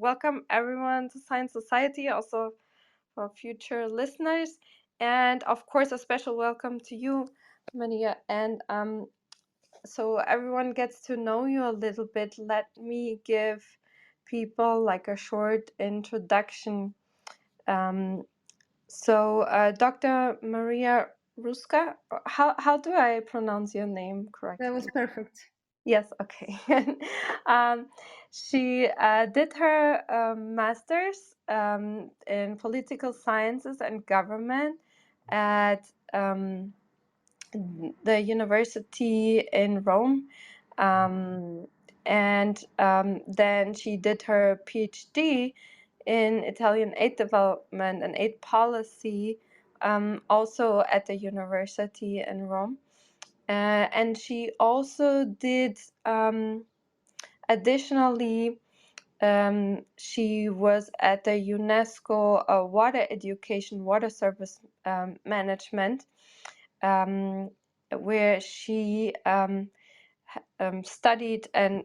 welcome everyone to Science Society, also for future listeners. And of course, a special welcome to you, Maria. And so everyone gets to know you a little bit. Let me give people like a short introduction. Dr. Maria Rusca, how do I pronounce your name correctly? That was perfect. Yes, okay. um, she did her master's in political sciences and government at the university in Rome. And then she did her PhD in Italian aid development and aid policy, also at the university in Rome. And she also did, additionally, she was at the UNESCO water education, water service management, where she studied and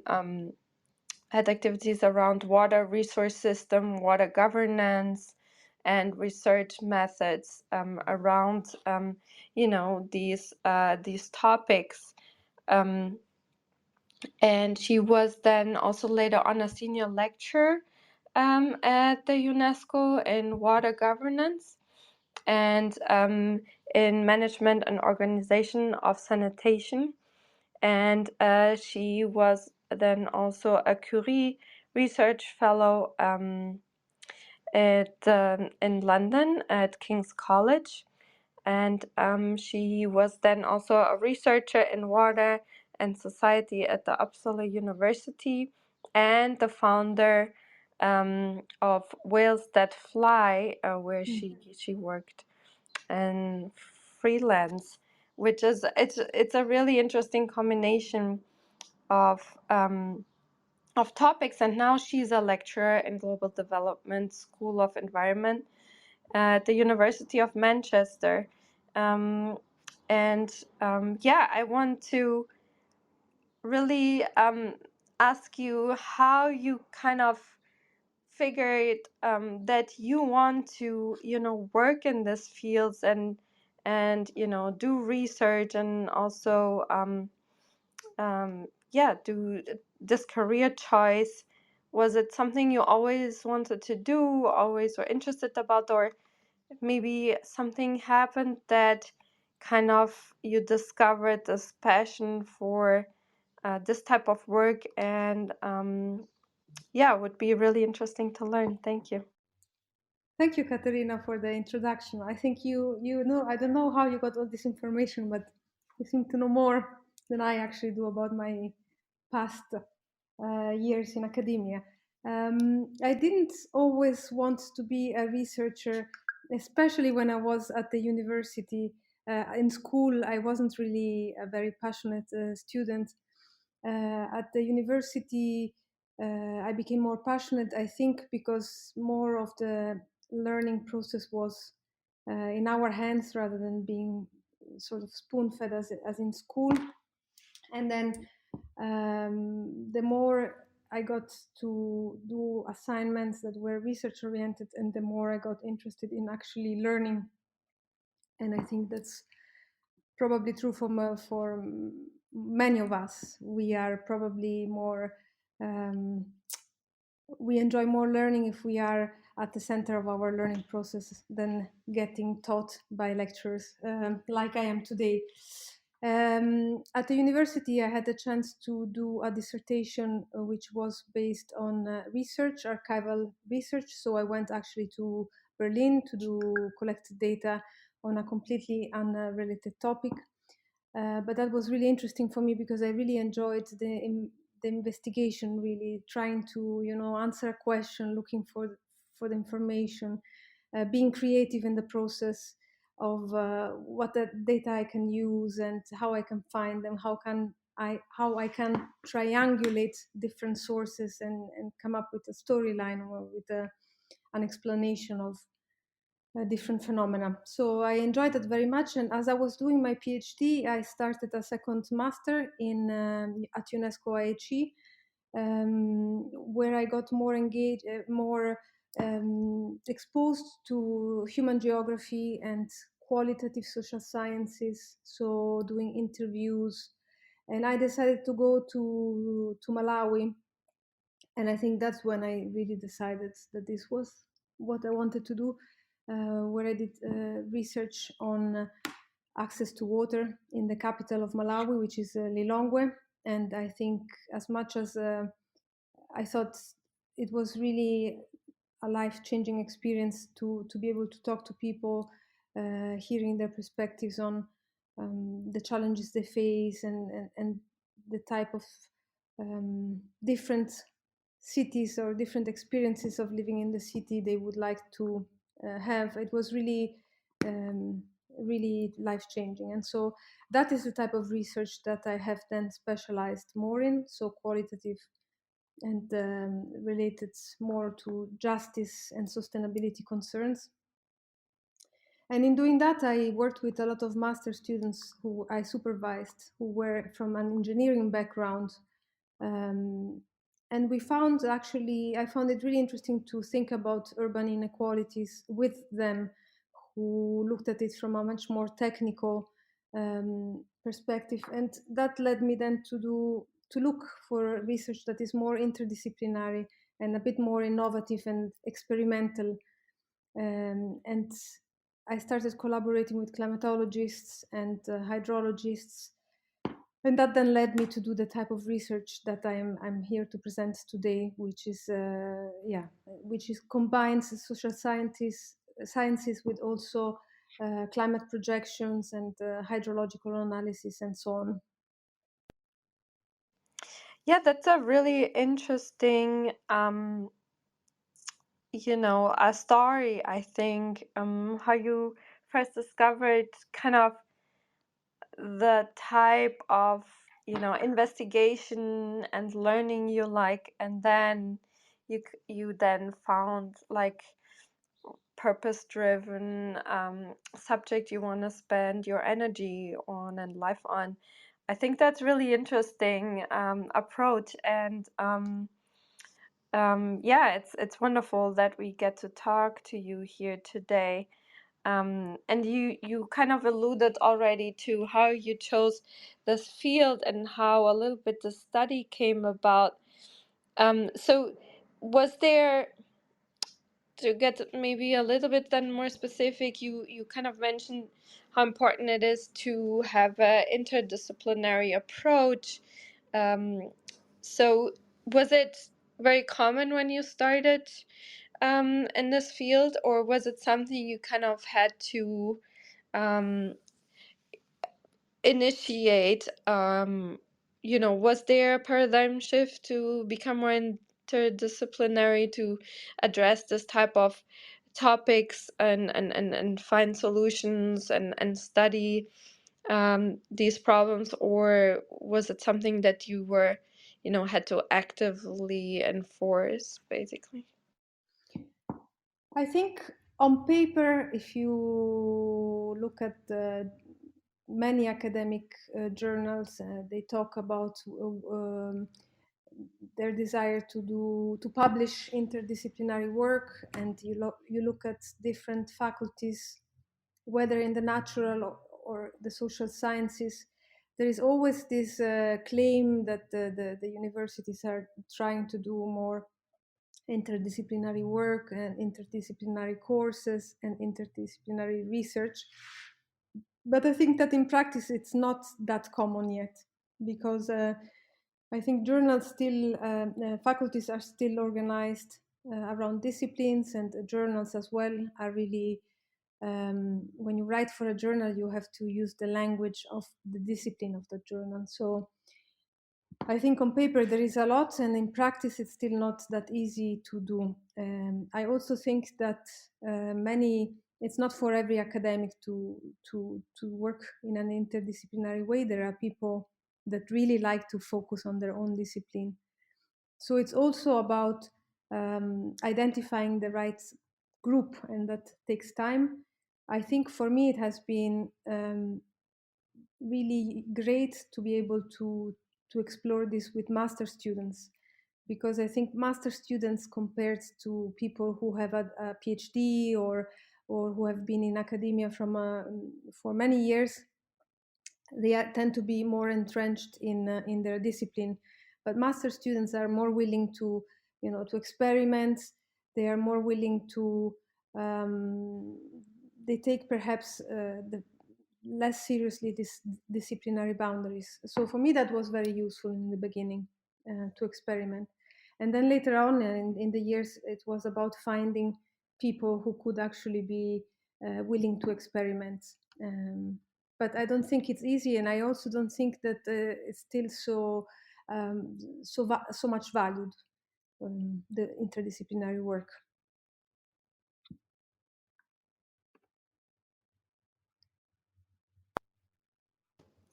had activities around water resource system, water governance, and research methods around these topics. And she was then also later on a senior lecturer at the UNESCO in water governance and in management and organization of sanitation. And she was then also a Curie Research Fellow in London at King's College. And she was then also a researcher in water and society at the Uppsala University and the founder of Whales That Fly, where she worked and freelance, which is it's a really interesting combination of topics. And now she's a lecturer in global development, School of Environment at the University of Manchester. I want to really ask you how you kind of figured that you want to, work in these fields and do research and also do this career choice. Was it something you always wanted to do, always were interested about, or maybe something happened that kind of you discovered this passion for this type of work? And would be really interesting to learn. Thank you. Thank you, Katerina, for the introduction. I think you know, I don't know how you got all this information, but you seem to know more than I actually do about my past years in academia. I didn't always want to be a researcher, especially when I was at the university. In school, I wasn't really a very passionate student. At the university, I became more passionate, I think, because more of the learning process was in our hands rather than being sort of spoon-fed as in school. And then the more I got to do assignments that were research oriented, and the more I got interested in actually learning. And I think that's probably true for many of us. We are probably more we enjoy more learning if we are at the center of our learning process than getting taught by lecturers like I am today. At the university, I had the chance to do a dissertation which was based on research, archival research. So I went actually to Berlin to do collected data on a completely unrelated topic. But that was really interesting for me because I really enjoyed the investigation, really trying to answer a question, looking for the information, being creative in the process of what the data I can use and how I can find them, how I can triangulate different sources and come up with a storyline or with an explanation of different phenomena. So I enjoyed it very much. And as I was doing my PhD, I started a second master in at UNESCO IHE, where I got more engaged, more exposed to human geography and qualitative social sciences, so doing interviews. And I decided to go to Malawi, and I think that's when I really decided that this was what I wanted to do, where I did research on access to water in the capital of Malawi, which is Lilongwe. And I think as much as I thought it was really a life-changing experience to be able to talk to people, hearing their perspectives on the challenges they face, and the type of different cities or different experiences of living in the city they would like to have. It was really really life-changing, and so that is the type of research that I have then specialized more in, so qualitative and related more to justice and sustainability concerns. And in doing that, I worked with a lot of master students who I supervised, who were from an engineering background. Um, and we found actually, I found it really interesting to think about urban inequalities with them, who looked at it from a much more technical perspective. And that led me then to look for research that is more interdisciplinary and a bit more innovative and experimental. And I started collaborating with climatologists and hydrologists, and that then led me to do the type of research that I'm here to present today, which is which is combines social sciences with also climate projections and hydrological analysis and so on. Yeah, that's a really interesting, a story, I think, how you first discovered kind of the type of, investigation and learning you like, and then you then found like purpose-driven subject you want to spend your energy on and life on. I think that's really interesting approach, and yeah, it's wonderful that we get to talk to you here today. And you kind of alluded already to how you chose this field and how a little bit the study came about. So was there, to get maybe a little bit then more specific, you kind of mentioned how important it is to have an interdisciplinary approach. Um, so was it very common when you started in this field, or was it something you kind of had to um, initiate? Was there a paradigm shift to become more interdisciplinary to address this type of topics and find solutions and study these problems, or was it something that you were, had to actively enforce, basically? I think on paper, if you look at many academic journals, they talk about their desire to publish interdisciplinary work, and you look at different faculties, whether in the natural or the social sciences. There is always this claim that the universities are trying to do more interdisciplinary work and interdisciplinary courses and interdisciplinary research. But I think that in practice it's not that common yet, because I think journals still, faculties are still organized around disciplines, and journals as well are really, when you write for a journal, you have to use the language of the discipline of the journal. So I think on paper there is a lot, and in practice it's still not that easy to do. I also think that it's not for every academic to work in an interdisciplinary way. There are people that really like to focus on their own discipline. So it's also about identifying the right group, and that takes time. I think for me it has been really great to be able to explore this with master students, because I think master students compared to people who have a PhD or who have been in academia for many years, they tend to be more entrenched in their discipline. But master students are more willing to, to experiment. They are more willing to, they take perhaps the less seriously this disciplinary boundaries. So for me, that was very useful in the beginning, to experiment. And then later on in the years, it was about finding people who could actually be willing to experiment. But I don't think it's easy, and I also don't think that it's still so much valued, the interdisciplinary work.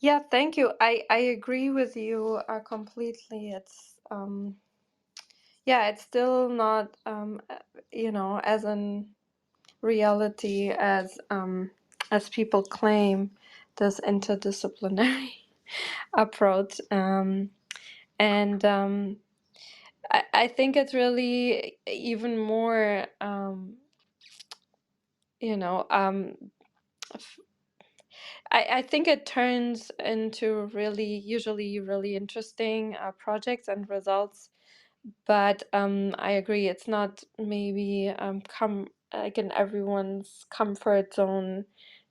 Yeah, thank you. I agree with you completely. It's yeah, it's still not as in reality as people claim this interdisciplinary approach. And I think it's really even more you know I think it turns into usually really interesting projects and results. But I agree, it's not maybe come like in everyone's comfort zone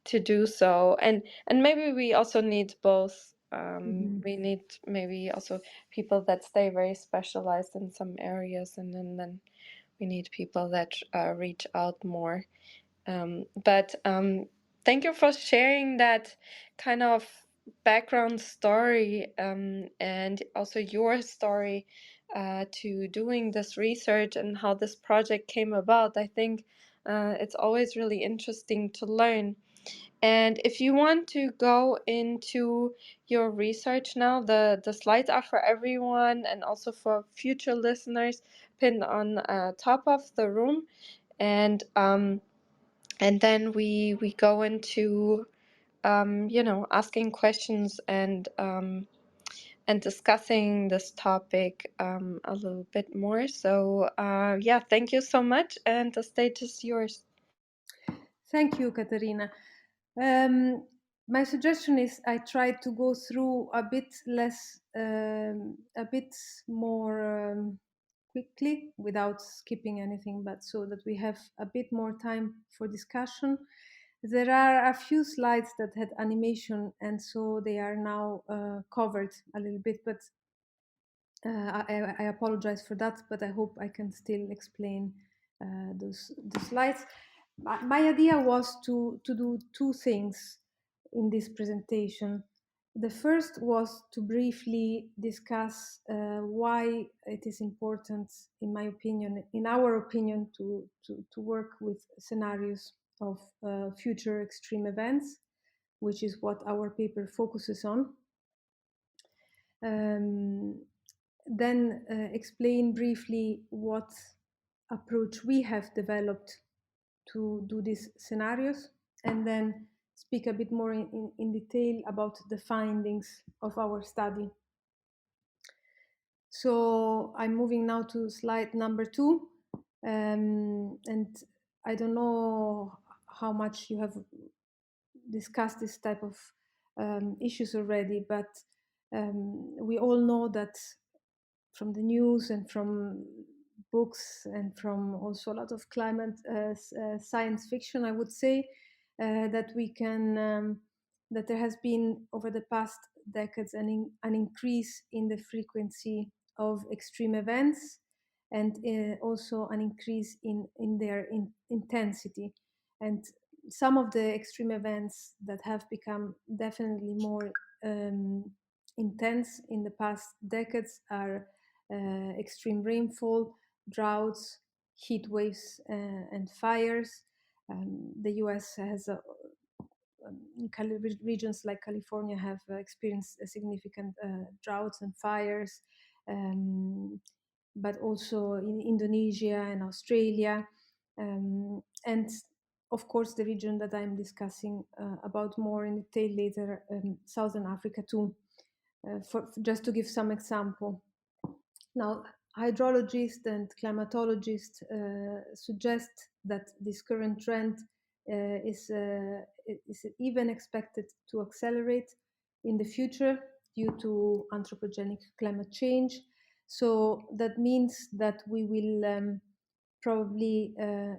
to do so. And maybe we also need both. Mhm. We need maybe also people that stay very specialized in some areas, and then we need people that reach out more. But thank you for sharing that kind of background story, and also your story to doing this research and how this project came about. I think it's always really interesting to learn. And if you want to go into your research now, the slides are for everyone and also for future listeners pinned on top of the room. And then we go into asking questions and discussing this topic a little bit more. So yeah, thank you so much, and the stage is yours. Thank you, Katerina. Um, my suggestion is I try to go through a bit less, a bit more quickly without skipping anything, but so that we have a bit more time for discussion. There are a few slides that had animation, and so they are now covered a little bit, but I apologize for that, but I hope I can still explain the slides. My idea was to do two things in this presentation. The first was to briefly discuss why it is important, in my opinion, in our opinion, to work with scenarios of future extreme events, which is what our paper focuses on. Um, then explain briefly what approach we have developed to do these scenarios, and then speak a bit more in detail about the findings of our study. So I'm moving now to slide number 2. And I don't know how much you have discussed this type of issues already, but we all know that from the news and from books and from also a lot of climate science fiction, I would say that we can that there has been over the past decades an increase in the frequency of extreme events, and also an increase in their intensity. And some of the extreme events that have become definitely more intense in the past decades are extreme rainfall, droughts, heat waves, and fires. The US has regions like California have experienced a significant droughts and fires, but also in Indonesia and Australia, and of course the region that I'm discussing about more in detail later, Southern Africa too. For just to give some example. Now, hydrologists and climatologists suggest that this current trend is even expected to accelerate in the future due to anthropogenic climate change. So that means that we will probably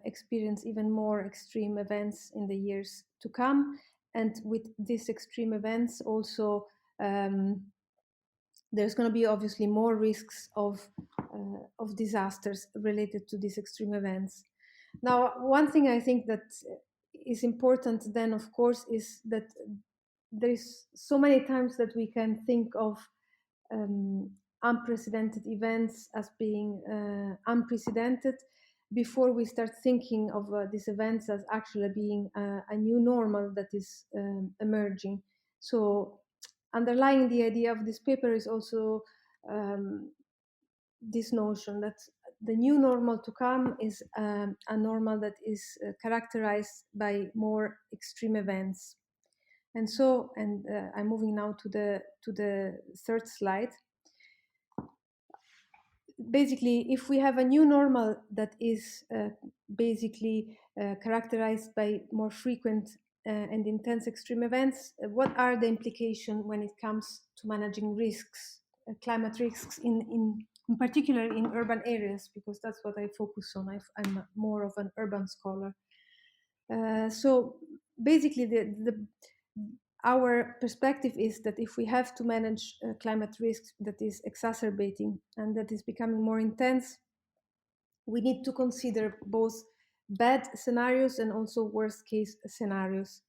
experience even more extreme events in the years to come. And with these extreme events also, there's going to be obviously more risks of disasters related to these extreme events. Now, one thing I think that is important then, of course, is that there is so many times that we can think of unprecedented events as being unprecedented before we start thinking of these events as actually being a new normal that is emerging. So underlying the idea of this paper is also this notion that the new normal to come is a normal that is characterized by more extreme events. And so, I'm moving now to the third slide. Basically, if we have a new normal that is basically characterized by more frequent and intense extreme events, what are the implications when it comes to managing risks, climate risks, in particular in urban areas, because that's what I focus on. I'm more of an urban scholar. So basically, our perspective is that if we have to manage climate risks that is exacerbating and that is becoming more intense, we need to consider both bad scenarios and also worst case scenarios.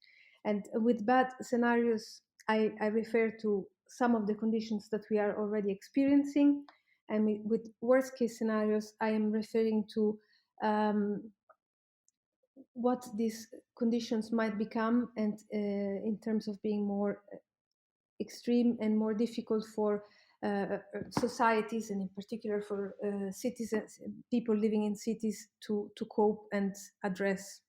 And with bad scenarios, I refer to some of the conditions that we are already experiencing. And with worst case scenarios, I am referring to what these conditions might become, and in terms of being more extreme and more difficult for societies, and in particular for citizens, people living in cities, to cope and address.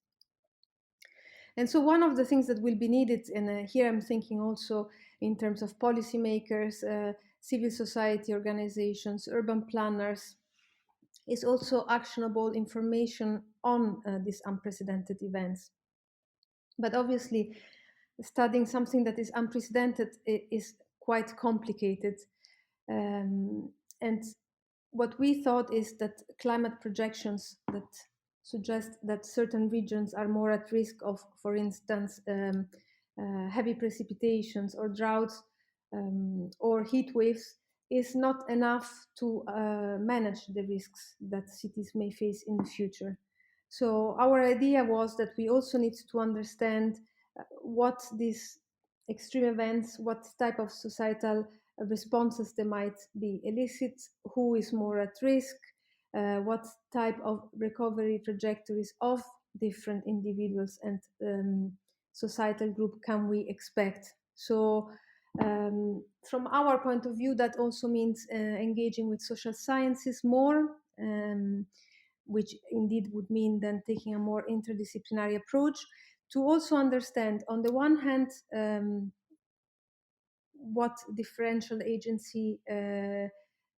And so one of the things that will be needed, and here I'm thinking also in terms of policymakers, civil society organizations, urban planners, is also actionable information on these unprecedented events. But obviously, studying something that is unprecedented is quite complicated. And what we thought is that climate projections that suggest that certain regions are more at risk of, for instance, heavy precipitations or droughts or heat waves is not enough to manage the risks that cities may face in the future. So our idea was that we also need to understand what these extreme events, what type of societal responses they might be elicit, who is more at risk, what type of recovery trajectories of different individuals and societal group can we expect. So from our point of view, that also means engaging with social sciences more, which indeed would mean then taking a more interdisciplinary approach to also understand, on the one hand, what differential agency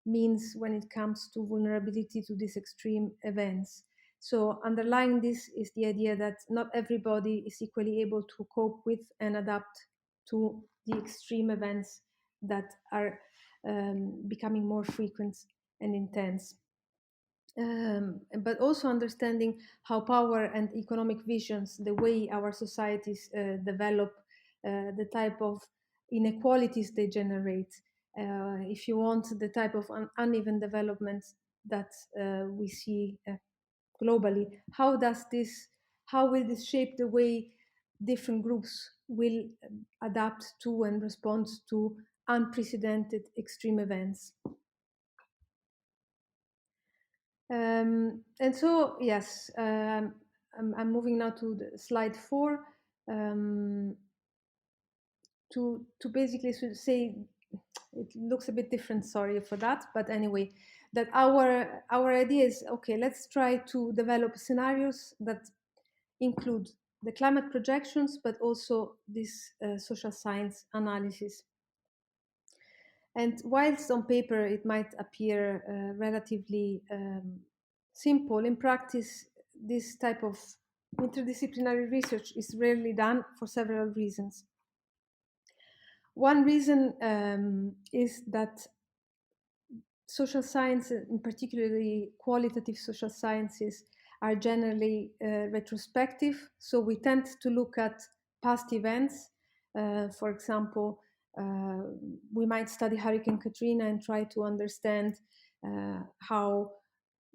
means when it comes to vulnerability to these extreme events. So underlying this is the idea that not everybody is equally able to cope with and adapt to the extreme events that are becoming more frequent and intense. But also understanding how power and economic visions, the way our societies develop, the type of inequalities they generate, if you want, the type of uneven development that we see globally. How will this shape the way different groups will adapt to and respond to unprecedented extreme events? And so, yes, I'm moving now to the slide 4, to basically say, it looks a bit different, sorry for that, but anyway, that our idea is, okay, let's try to develop scenarios that include the climate projections, but also this social science analysis. And whilst on paper it might appear relatively simple, in practice, this type of interdisciplinary research is rarely done for several reasons. One reason is that social sciences, in particularly qualitative social sciences, are generally retrospective. So we tend to look at past events. For example, we might study Hurricane Katrina and try to understand how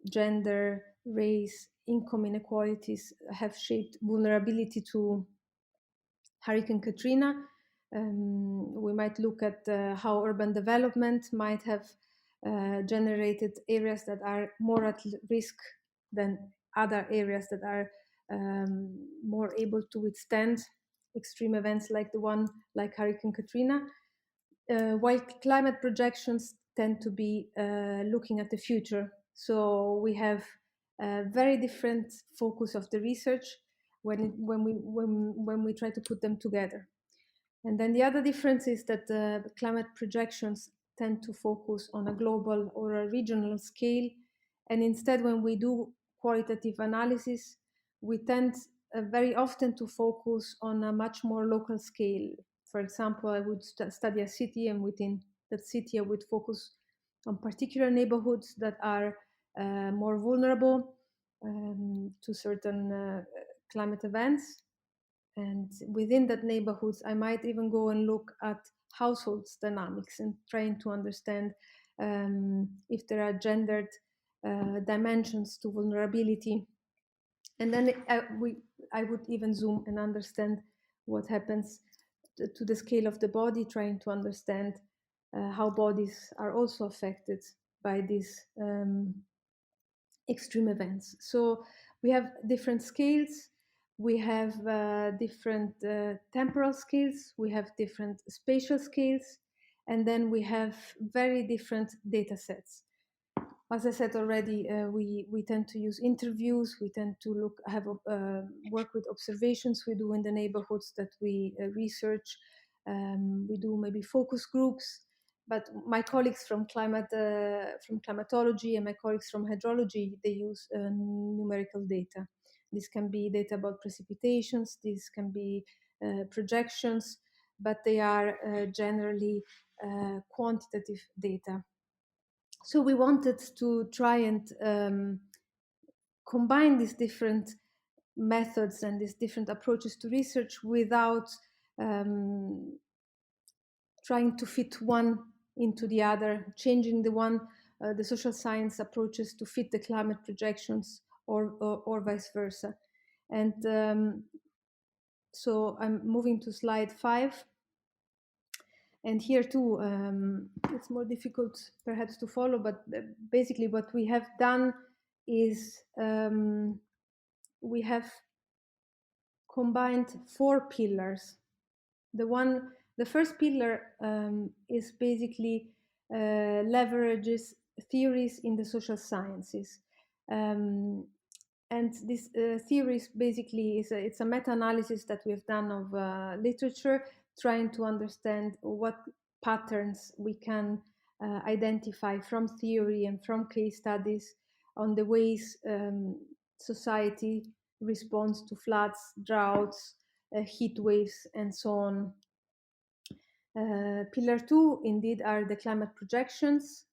gender, race, income inequalities have shaped vulnerability to Hurricane Katrina. We might look at how urban development might have generated areas that are more at risk than other areas that are more able to withstand extreme events like the one like Hurricane Katrina. While climate projections tend to be looking at the future. So we have a very different focus of the research when we try to put them together. And then the other difference is that climate projections tend to focus on a global or a regional scale. And instead, when we do qualitative analysis, we tend very often to focus on a much more local scale. For example, I would study a city, and within that city, I would focus on particular neighborhoods that are more vulnerable to certain climate events. And within that neighborhoods, I might even go and look at households dynamics and trying to understand if there are gendered dimensions to vulnerability. And then I would even zoom and understand what happens to the scale of the body, trying to understand how bodies are also affected by these extreme events. So we have different scales, we have different temporal scales, we have different spatial scales, and then we have very different data sets. As I said already, we tend to use interviews, we tend to work with observations we do in the neighborhoods that we research. We do maybe focus groups, but my colleagues from climatology and my colleagues from hydrology, they use numerical data. This can be data about precipitations, this can be projections, but they are generally quantitative data. So we wanted to try and combine these different methods and these different approaches to research without trying to fit one into the other, changing the social science approaches to fit the climate projections or vice versa. And so I'm moving to slide 5. And here too, it's more difficult perhaps to follow, but basically what we have done is we have combined 4 pillars. The first pillar is basically leverages theories in the social sciences. And this theories basically it's a meta-analysis that we have done of literature, trying to understand what patterns we can identify from theory and from case studies on the ways society responds to floods, droughts, heat waves, and so on. Pillar 2 indeed are the climate projections.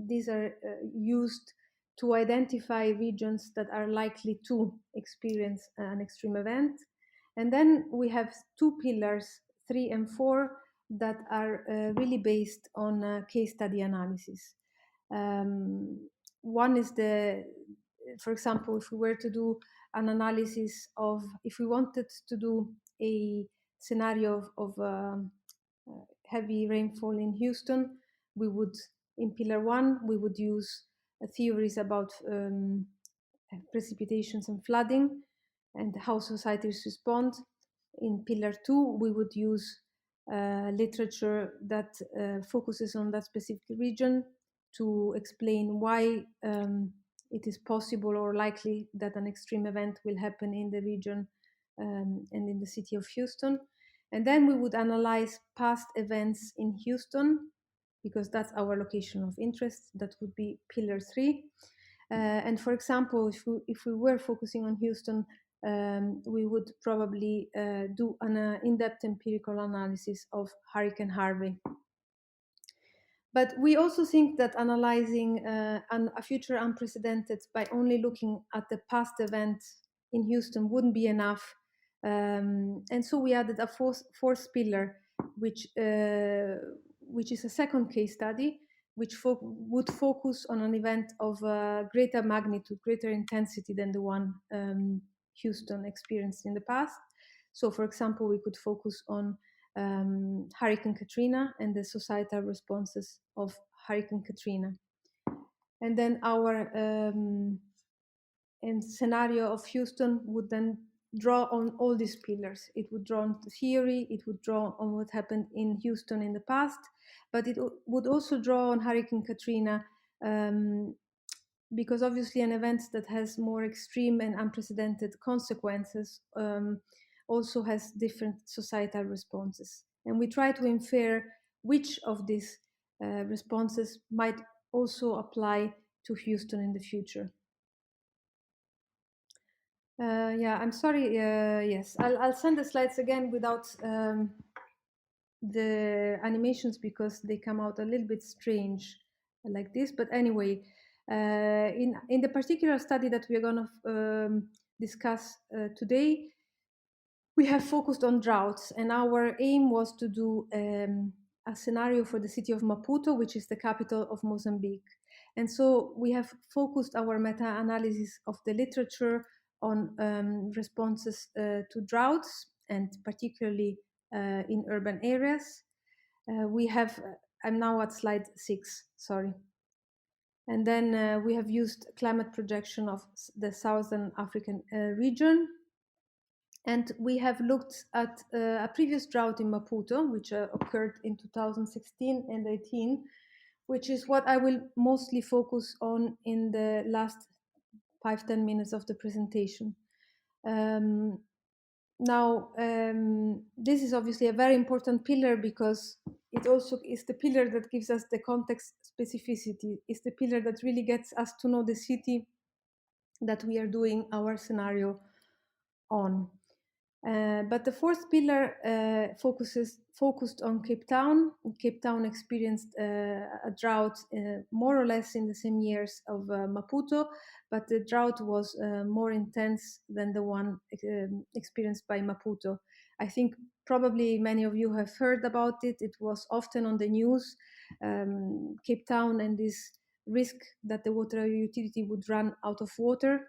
These are used to identify regions that are likely to experience an extreme event. And then we have 2 pillars, 3 and 4, that are really based on case study analysis. One is for example, if we were to do an analysis of, if we wanted to do a scenario of heavy rainfall in Houston, we would, in pillar 1, we would use theories about precipitations and flooding and how societies respond. In pillar 2, we would use literature that focuses on that specific region to explain why it is possible or likely that an extreme event will happen in the region and in the city of Houston. And then we would analyze past events in Houston because that's our location of interest. That would be pillar 3. And for example, if we were focusing on Houston, we would probably do an in-depth empirical analysis of Hurricane Harvey. But we also think that analyzing a future unprecedented by only looking at the past event in Houston wouldn't be enough. And so we added a fourth pillar, which is a second case study, which would focus on an event of greater magnitude, greater intensity than the one Houston experienced in the past. So, for example, we could focus on Hurricane Katrina and the societal responses of Hurricane Katrina. And then our and scenario of Houston would then draw on all these pillars. It would draw on theory, it would draw on what happened in Houston in the past, but it would also draw on Hurricane Katrina, because obviously an event that has more extreme and unprecedented consequences also has different societal responses. And we try to infer which of these responses might also apply to Houston in the future. Yeah, I'm sorry. Yes, I'll send the slides again without the animations because they come out a little bit strange like this. But anyway, in the particular study that we are going to discuss today, we have focused on droughts, and our aim was to do a scenario for the city of Maputo, which is the capital of Mozambique. And so we have focused our meta-analysis of the literature on responses to droughts, and particularly in urban areas. We have, I'm now at slide 6, sorry. And then we have used climate projection of the Southern African region. And we have looked at a previous drought in Maputo, which occurred in 2016 and 18, which is what I will mostly focus on in the last 5-10 minutes of the presentation. Now, this is obviously a very important pillar because it also is the pillar that gives us the context specificity. It's the pillar that really gets us to know the city that we are doing our scenario on. But the fourth pillar focused on Cape Town. Cape Town experienced a drought more or less in the same years of Maputo, but the drought was more intense than the one experienced by Maputo. I think probably many of you have heard about it. It was often on the news. Cape Town and this risk that the water utility would run out of water.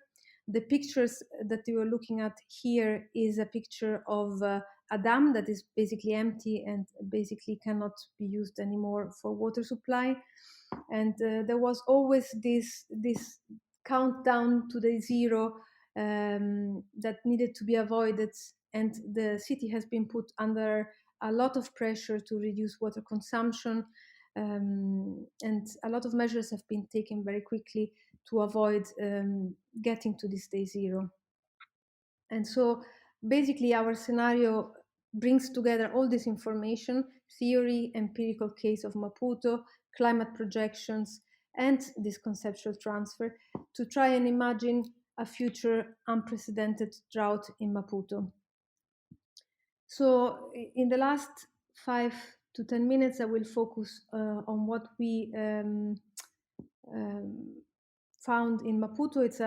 The pictures that you are looking at here is a picture of a dam that is basically empty and basically cannot be used anymore for water supply. And there was always this countdown to the zero that needed to be avoided. And the city has been put under a lot of pressure to reduce water consumption. And a lot of measures have been taken very quickly to avoid getting to this day zero. And so basically our scenario brings together all this information, theory, empirical case of Maputo, climate projections, and this conceptual transfer to try and imagine a future unprecedented drought in Maputo. So in the last 5 to 10 minutes, I will focus on what we found in Maputo. It's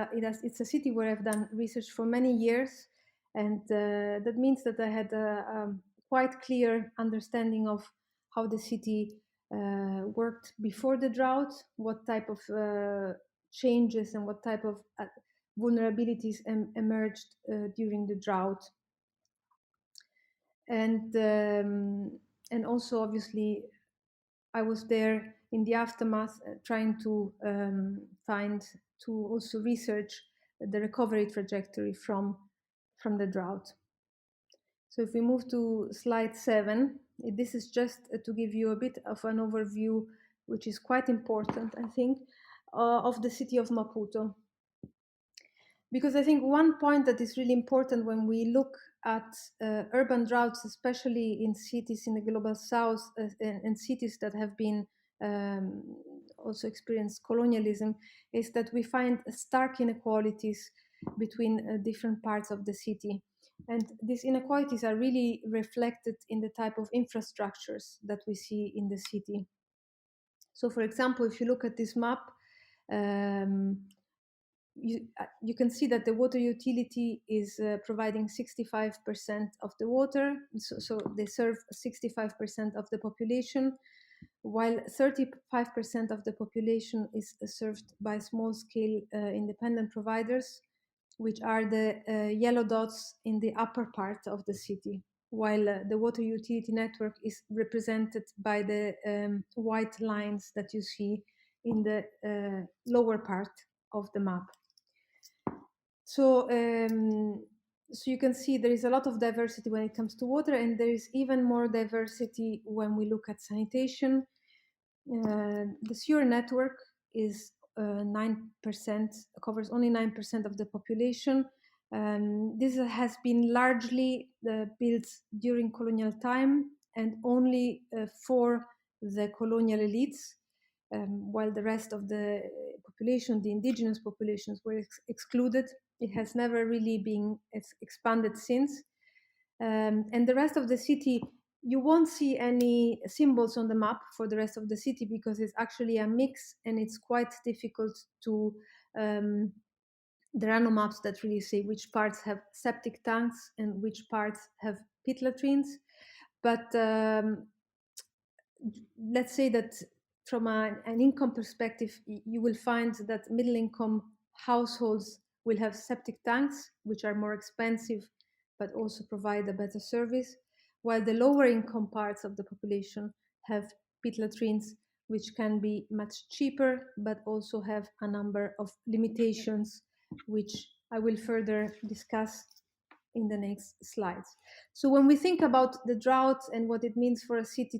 a city where I've done research for many years, and that means that I had a quite clear understanding of how the city worked before the drought, what type of changes and what type of vulnerabilities emerged during the drought. And also obviously I was there in the aftermath trying to also research the recovery trajectory from the drought. So if we move to slide 7, this is just to give you a bit of an overview, which is quite important, I think, of the city of Maputo. Because I think one point that is really important when we look at urban droughts, especially in cities in the global south and cities that have been also experienced colonialism, is that we find stark inequalities between different parts of the city. And these inequalities are really reflected in the type of infrastructures that we see in the city. So, for example, if you look at this map, um, you can see that the water utility is providing 65% of the water. So they serve 65% of the population, while 35% of the population is served by small-scale independent providers, which are the yellow dots in the upper part of the city, while the water utility network is represented by the white lines that you see in the lower part of the map. So, so you can see there is a lot of diversity when it comes to water, and there is even more diversity when we look at sanitation. The sewer network is 9%, covers only 9% of the population. This has been largely built during colonial time and only for the colonial elites, while the rest of the population, the indigenous populations, were excluded. It has never really been expanded since. And the rest of the city, you won't see any symbols on the map for the rest of the city because it's actually a mix and it's quite difficult to there are no maps that really say which parts have septic tanks and which parts have pit latrines. But let's say that from an income perspective, you will find that middle income households will have septic tanks, which are more expensive, but also provide a better service, while the lower income parts of the population have pit latrines, which can be much cheaper, but also have a number of limitations, which I will further discuss in the next slides. So when we think about the drought and what it means for a city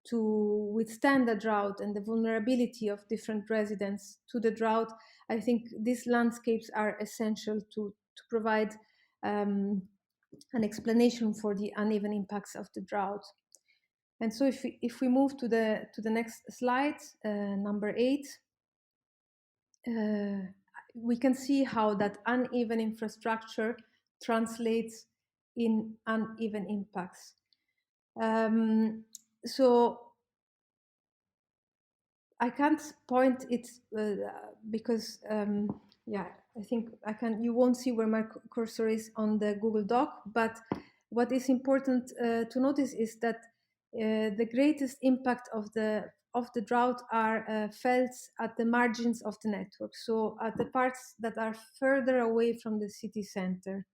to withstand the drought and the vulnerability of different residents to the drought, I think these landscapes are essential to provide an explanation for the uneven impacts of the drought. And so if we move to the next slide, number 8, we can see how that uneven infrastructure translates in uneven impacts. So I can't point it because yeah, I think I can. You won't see where my cursor is on the Google Doc, but what is important to notice is that the greatest impact of the drought are felt at the margins of the network, so at the parts that are further away from the city center.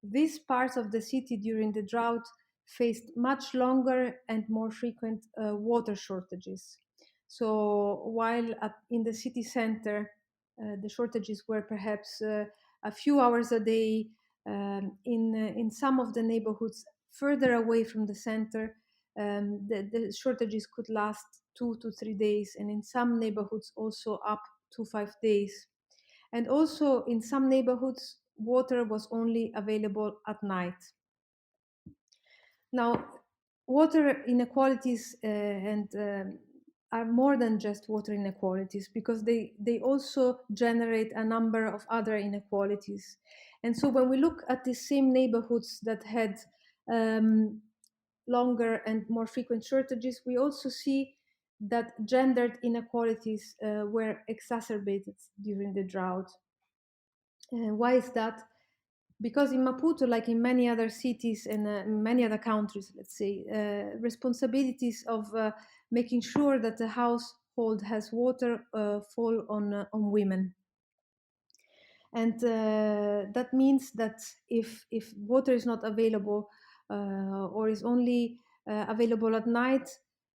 These parts of the city during the drought faced much longer and more frequent water shortages. So while in the city center, the shortages were perhaps a few hours a day, in some of the neighborhoods further away from the center, the shortages could last 2 to 3 days, and in some neighborhoods also up to 5 days. And also in some neighborhoods, water was only available at night. Now, water inequalities are more than just water inequalities because they also generate a number of other inequalities. And so when we look at the same neighborhoods that had longer and more frequent shortages, we also see that gendered inequalities were exacerbated during the drought. Why is that? Because in Maputo, like in many other cities and many other countries, let's say, responsibilities of making sure that the household has water fall on women. And that means that if water is not available or is only available at night,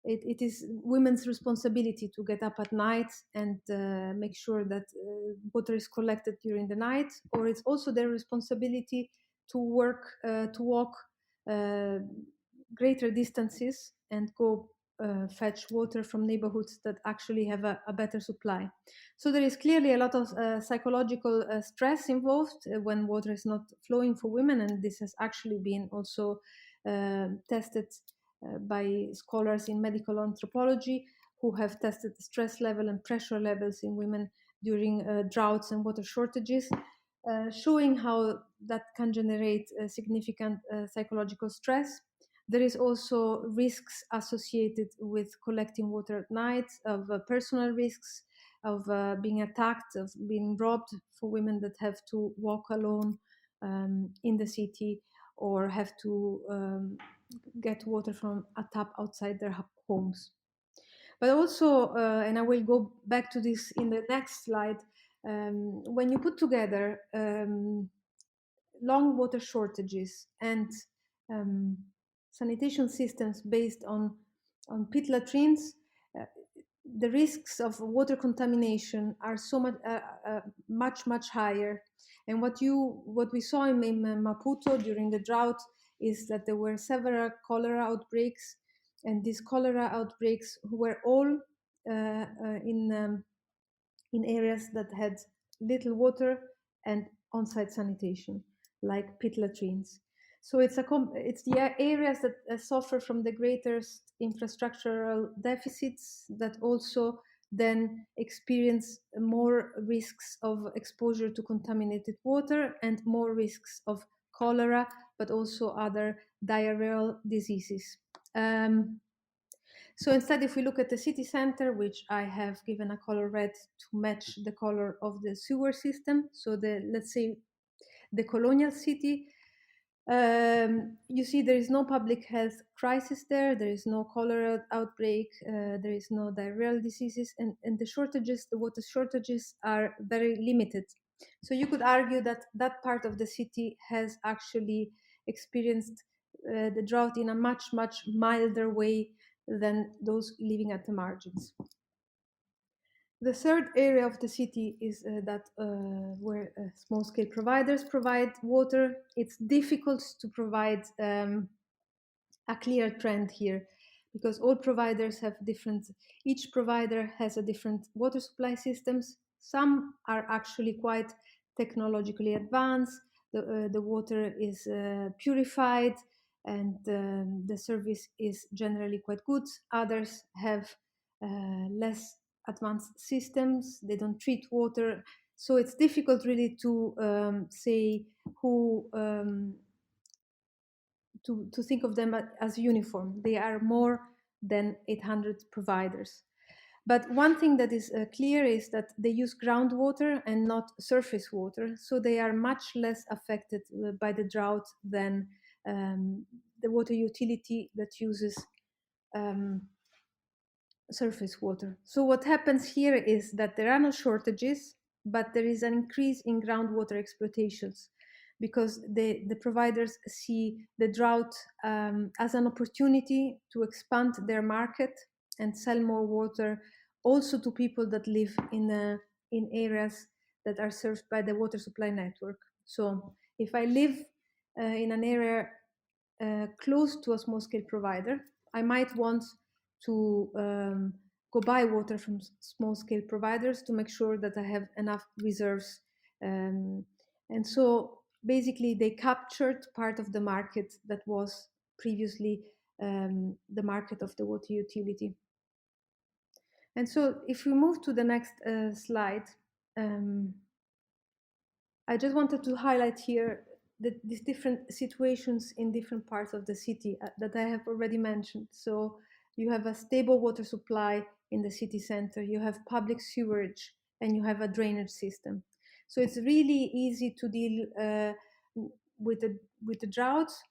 it is women's responsibility to get up at night and make sure that water is collected during the night, or it's also their responsibility to work, to walk greater distances and go fetch water from neighborhoods that actually have a better supply. So there is clearly a lot of psychological stress involved when water is not flowing for women, and this has actually been also tested by scholars in medical anthropology who have tested the stress level and pressure levels in women during droughts and water shortages, showing how that can generate significant psychological stress. There is also risks associated with collecting water at night, of personal risks, of being attacked, of being robbed for women that have to walk alone in the city or have to get water from a tap outside their homes. But also, and I will go back to this in the next slide, when you put together long water shortages and um, sanitation systems based on pit latrines, uh, the risks of water contamination are so much higher. And what we saw in Maputo during the drought is that there were several cholera outbreaks, and these cholera outbreaks were all in areas that had little water and on-site sanitation, like pit latrines. So it's the areas that suffer from the greatest infrastructural deficits that also then experience more risks of exposure to contaminated water and more risks of cholera, but also other diarrheal diseases. So instead, if we look at the city center, which I have given a color red to match the color of the sewer system, so let's say the colonial city, you see there is no public health crisis there, there is no cholera outbreak, there is no diarrheal diseases, and the water shortages are very limited. So you could argue that that part of the city has actually experienced the drought in a much milder way than those living at the margins. The third area of the city is where small-scale providers provide water. It's difficult to provide a clear trend here because all providers have each provider has a different water supply systems. Some are actually quite technologically advanced. The water is purified and the service is generally quite good. Others have less advanced systems. They don't treat water. So it's difficult really to say who to think of them as uniform. They are more than 800 providers. But one thing that is clear is that they use groundwater and not surface water, so they are much less affected by the drought than the water utility that uses um, surface water. So what happens here is that there are no shortages, but there is an increase in groundwater exploitations because the providers see the drought as an opportunity to expand their market and sell more water also to people that live in areas that are served by the water supply network. So if I live in an area close to a small scale provider, I might want to go buy water from small scale providers to make sure that I have enough reserves. And so basically they captured part of the market that was previously the market of the water utility. And so if we move to the next slide, I just wanted to highlight here these different situations in different parts of the city that I have already mentioned. So you have a stable water supply in the city center, you have public sewerage, and you have a drainage system. So it's really easy to deal with the droughts,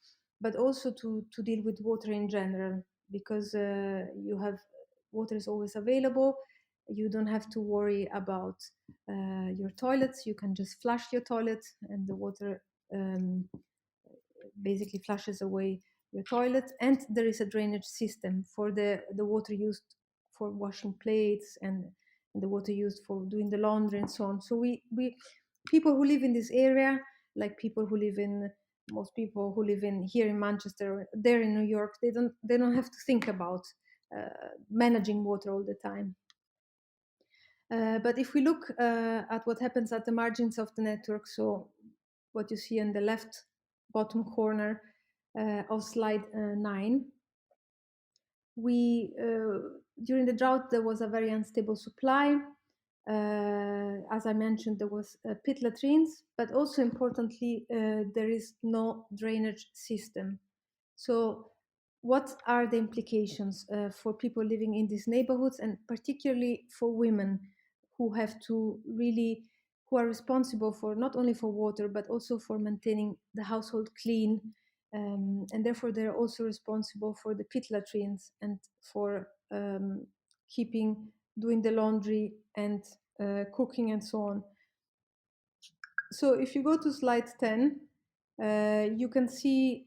but also to deal with water in general, because you have water is always available. You don't have to worry about your toilets. You can just flush your toilet and the water basically flushes away your toilet. And there is a drainage system for the water used for washing plates and the water used for doing the laundry and so on. So we people who live in this area, like people who live in most people who live in here in Manchester, there in New York, they don't have to think about managing water all the time. But if we look at what happens at the margins of the network, so what you see in the left bottom corner of slide 9, We during the drought there was a very unstable supply. As I mentioned, there was pit latrines, but also importantly, there is no drainage system. So, what are the implications for people living in these neighborhoods, and particularly for women who have to really, who are responsible for not only for water but also for maintaining the household clean, and therefore they're also responsible for the pit latrines and for keeping, doing the laundry and cooking and so on. So if you go to slide 10, you can see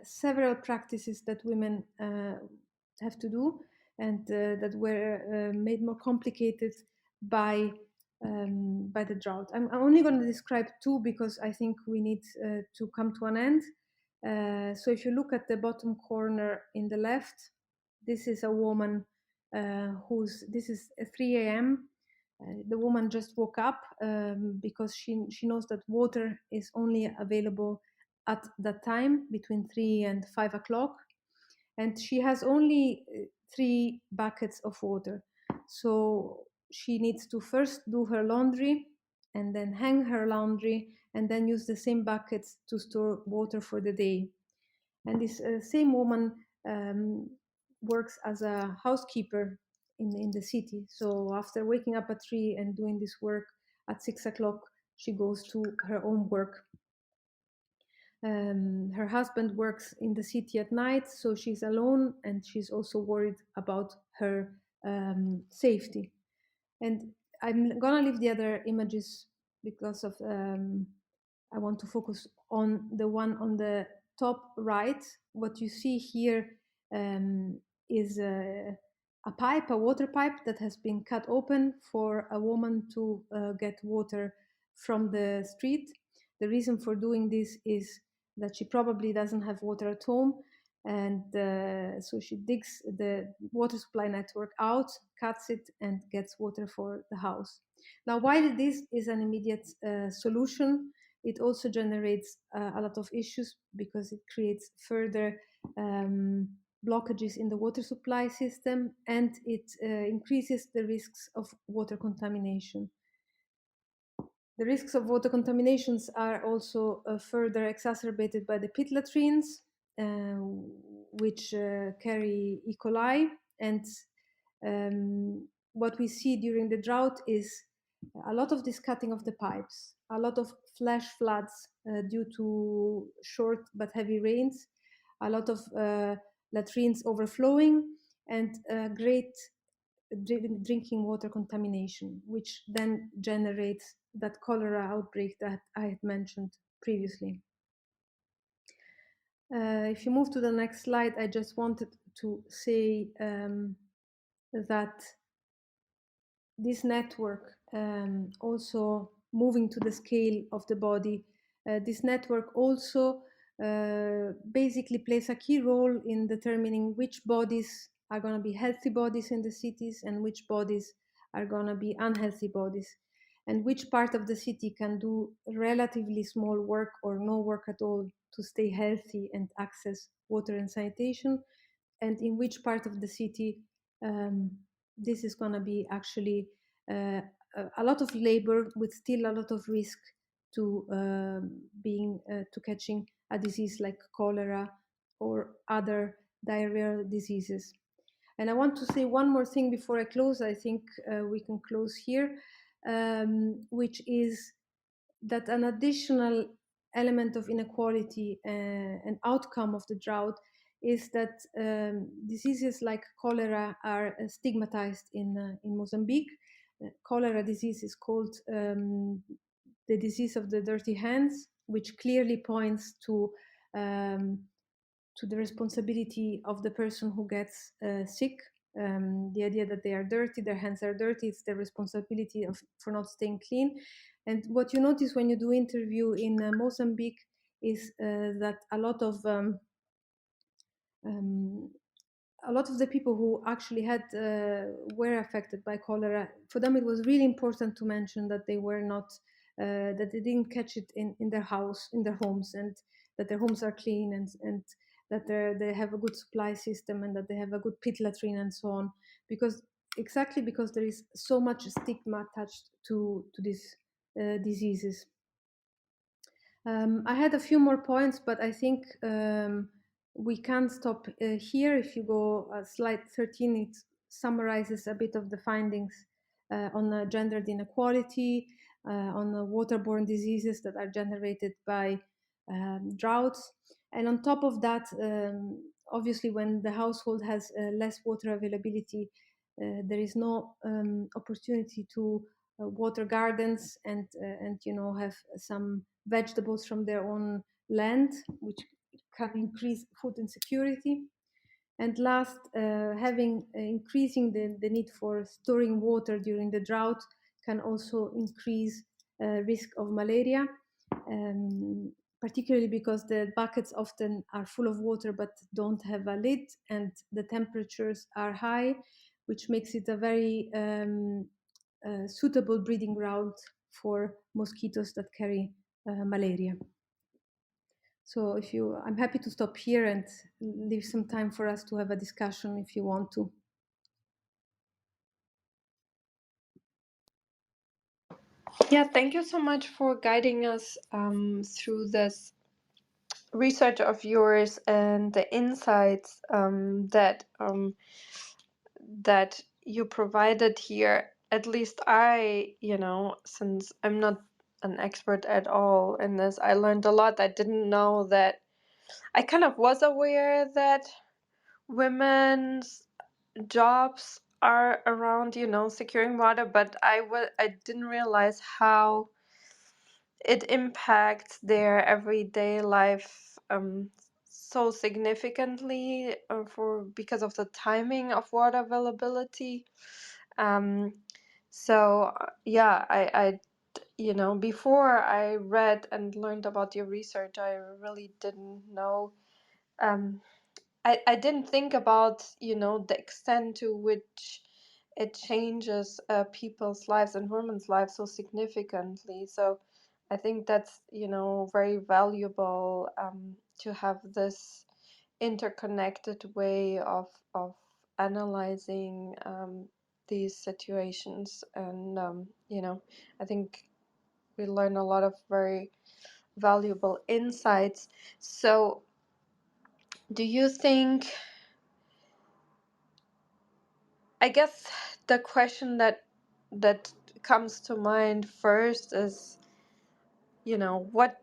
several practices that women have to do and that were made more complicated by the drought. I'm only going to describe two because I think we need to come to an end. So if you look at the bottom corner in the left, this is a woman this is 3 a.m. The woman just woke up because she knows that water is only available at that time between 3 and 5 o'clock, and she has only 3 buckets of water. So she needs to first do her laundry and then hang her laundry and then use the same buckets to store water for the day. And this same woman works as a housekeeper in the city. So after waking up at 3 and doing this work at 6 o'clock, she goes to her own work. Her husband works in the city at night, so she's alone and she's also worried about her safety. And I'm gonna leave the other images because of I want to focus on the one on the top right. What you see here is a pipe, a water pipe that has been cut open for a woman to get water from the street. The reason for doing this is that she probably doesn't have water at home, and so she digs the water supply network out, cuts it, and gets water for the house. Now, while this is an immediate solution, it also generates a lot of issues because it creates further blockages in the water supply system, and it increases the risks of water contamination. The risks of water contaminations are also further exacerbated by the pit latrines, which carry E. coli. And what we see during the drought is a lot of this cutting of the pipes, a lot of flash floods due to short but heavy rains, a lot of latrines overflowing, and great drinking water contamination, which then generates that cholera outbreak that I had mentioned previously. If you move to the next slide, I just wanted to say that this network, also moving to the scale of the body, this network also basically plays a key role in determining which bodies are going to be healthy bodies in the cities and which bodies are going to be unhealthy bodies, and which part of the city can do relatively small work or no work at all to stay healthy and access water and sanitation, and in which part of the city this is going to be actually a lot of labor with still a lot of risk to to catching a disease like cholera or other diarrheal diseases. And I want to say one more thing before I close. I think we can close here, which is that an additional element of inequality and outcome of the drought is that diseases like cholera are stigmatized in Mozambique. Cholera disease is called the disease of the dirty hands, which clearly points to the responsibility of the person who gets sick. The idea that they are dirty, their hands are dirty, it's their responsibility for not staying clean. And what you notice when you do interview in Mozambique is that a lot of the people who actually had were affected by cholera, for them it was really important to mention that they were not that they didn't catch it in their house, in their homes, and that their homes are clean, and that they have a good supply system and that they have a good pit latrine and so on, because exactly because there is so much stigma attached to these diseases. I had a few more points, but I think we can stop here. If you go slide 13, it summarizes a bit of the findings on gendered inequality, on waterborne diseases that are generated by droughts. And on top of that, obviously, when the household has less water availability, there is no opportunity to water gardens and have some vegetables from their own land, which can increase food insecurity. And last, having increasing the need for storing water during the drought can also increase risk of malaria, particularly because the buckets often are full of water but don't have a lid, and the temperatures are high, which makes it a very suitable breeding ground for mosquitoes that carry malaria. So I'm happy to stop here and leave some time for us to have a discussion if you want to. Yeah, thank you so much for guiding us through this research of yours and the insights that you provided here. At least since I'm not an expert at all in this, I learned a lot. I didn't know that. I kind of was aware that women's jobs are around, securing water, but I didn't realize how it impacts their everyday life so significantly because of the timing of water availability. Um, yeah, before I read and learned about your research, I really didn't know. I didn't think about, the extent to which it changes people's lives and women's lives so significantly. So I think that's, very valuable to have this interconnected way of analyzing these situations. And, I think we learn a lot of very valuable insights. So do you think, I guess the question that comes to mind first is, what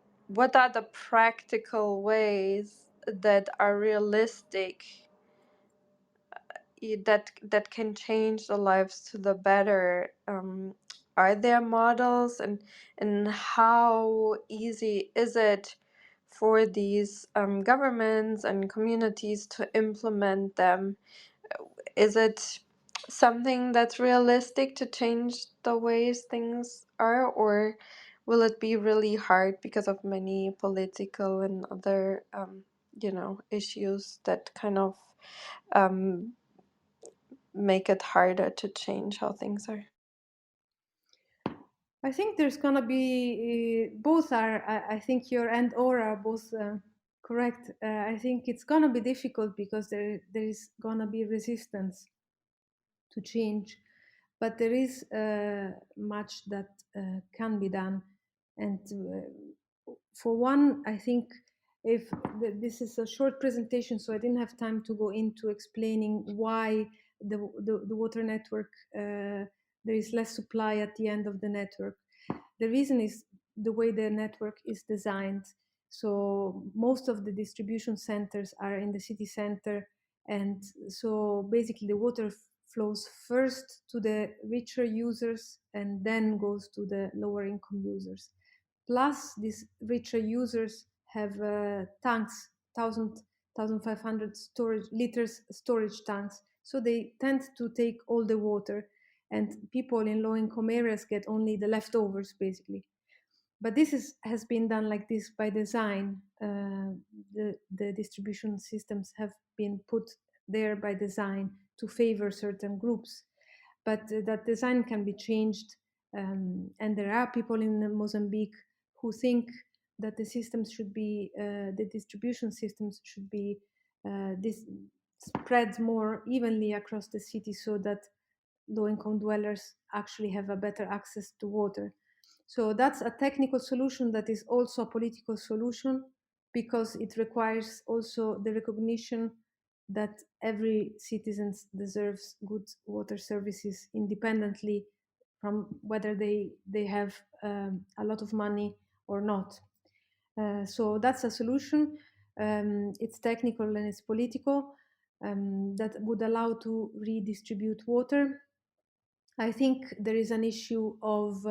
are the practical ways that are realistic that can change the lives to the better? Are there models, and how easy is it for these governments and communities to implement them? Is it something that's realistic to change the ways things are, or will it be really hard because of many political and other, issues that kind of um, make it harder to change how things are? I think there's gonna be both are. I think your and or are both correct. I think it's gonna be difficult because there is gonna be resistance to change, but there is much that can be done. And for one, I think if this is a short presentation, so I didn't have time to go into explaining why the water network there is less supply at the end of the network. The reason is the way the network is designed. So most of the distribution centers are in the city center, and so basically the water flows first to the richer users and then goes to the lower income users. Plus, these richer users have tanks, 1,500 storage liters storage tanks. So they tend to take all the water, and people in low income areas get only the leftovers, basically. But has been done like this by design. The distribution systems have been put there by design to favor certain groups, but that design can be changed. And there are people in Mozambique who think that the systems should be, the distribution systems should be this spread more evenly across the city, so that low-income dwellers actually have a better access to water. So that's a technical solution that is also a political solution, because it requires also the recognition that every citizen deserves good water services independently from whether they have a lot of money or not. So that's a solution. It's technical and it's political, that would allow to redistribute water. I think there is an issue of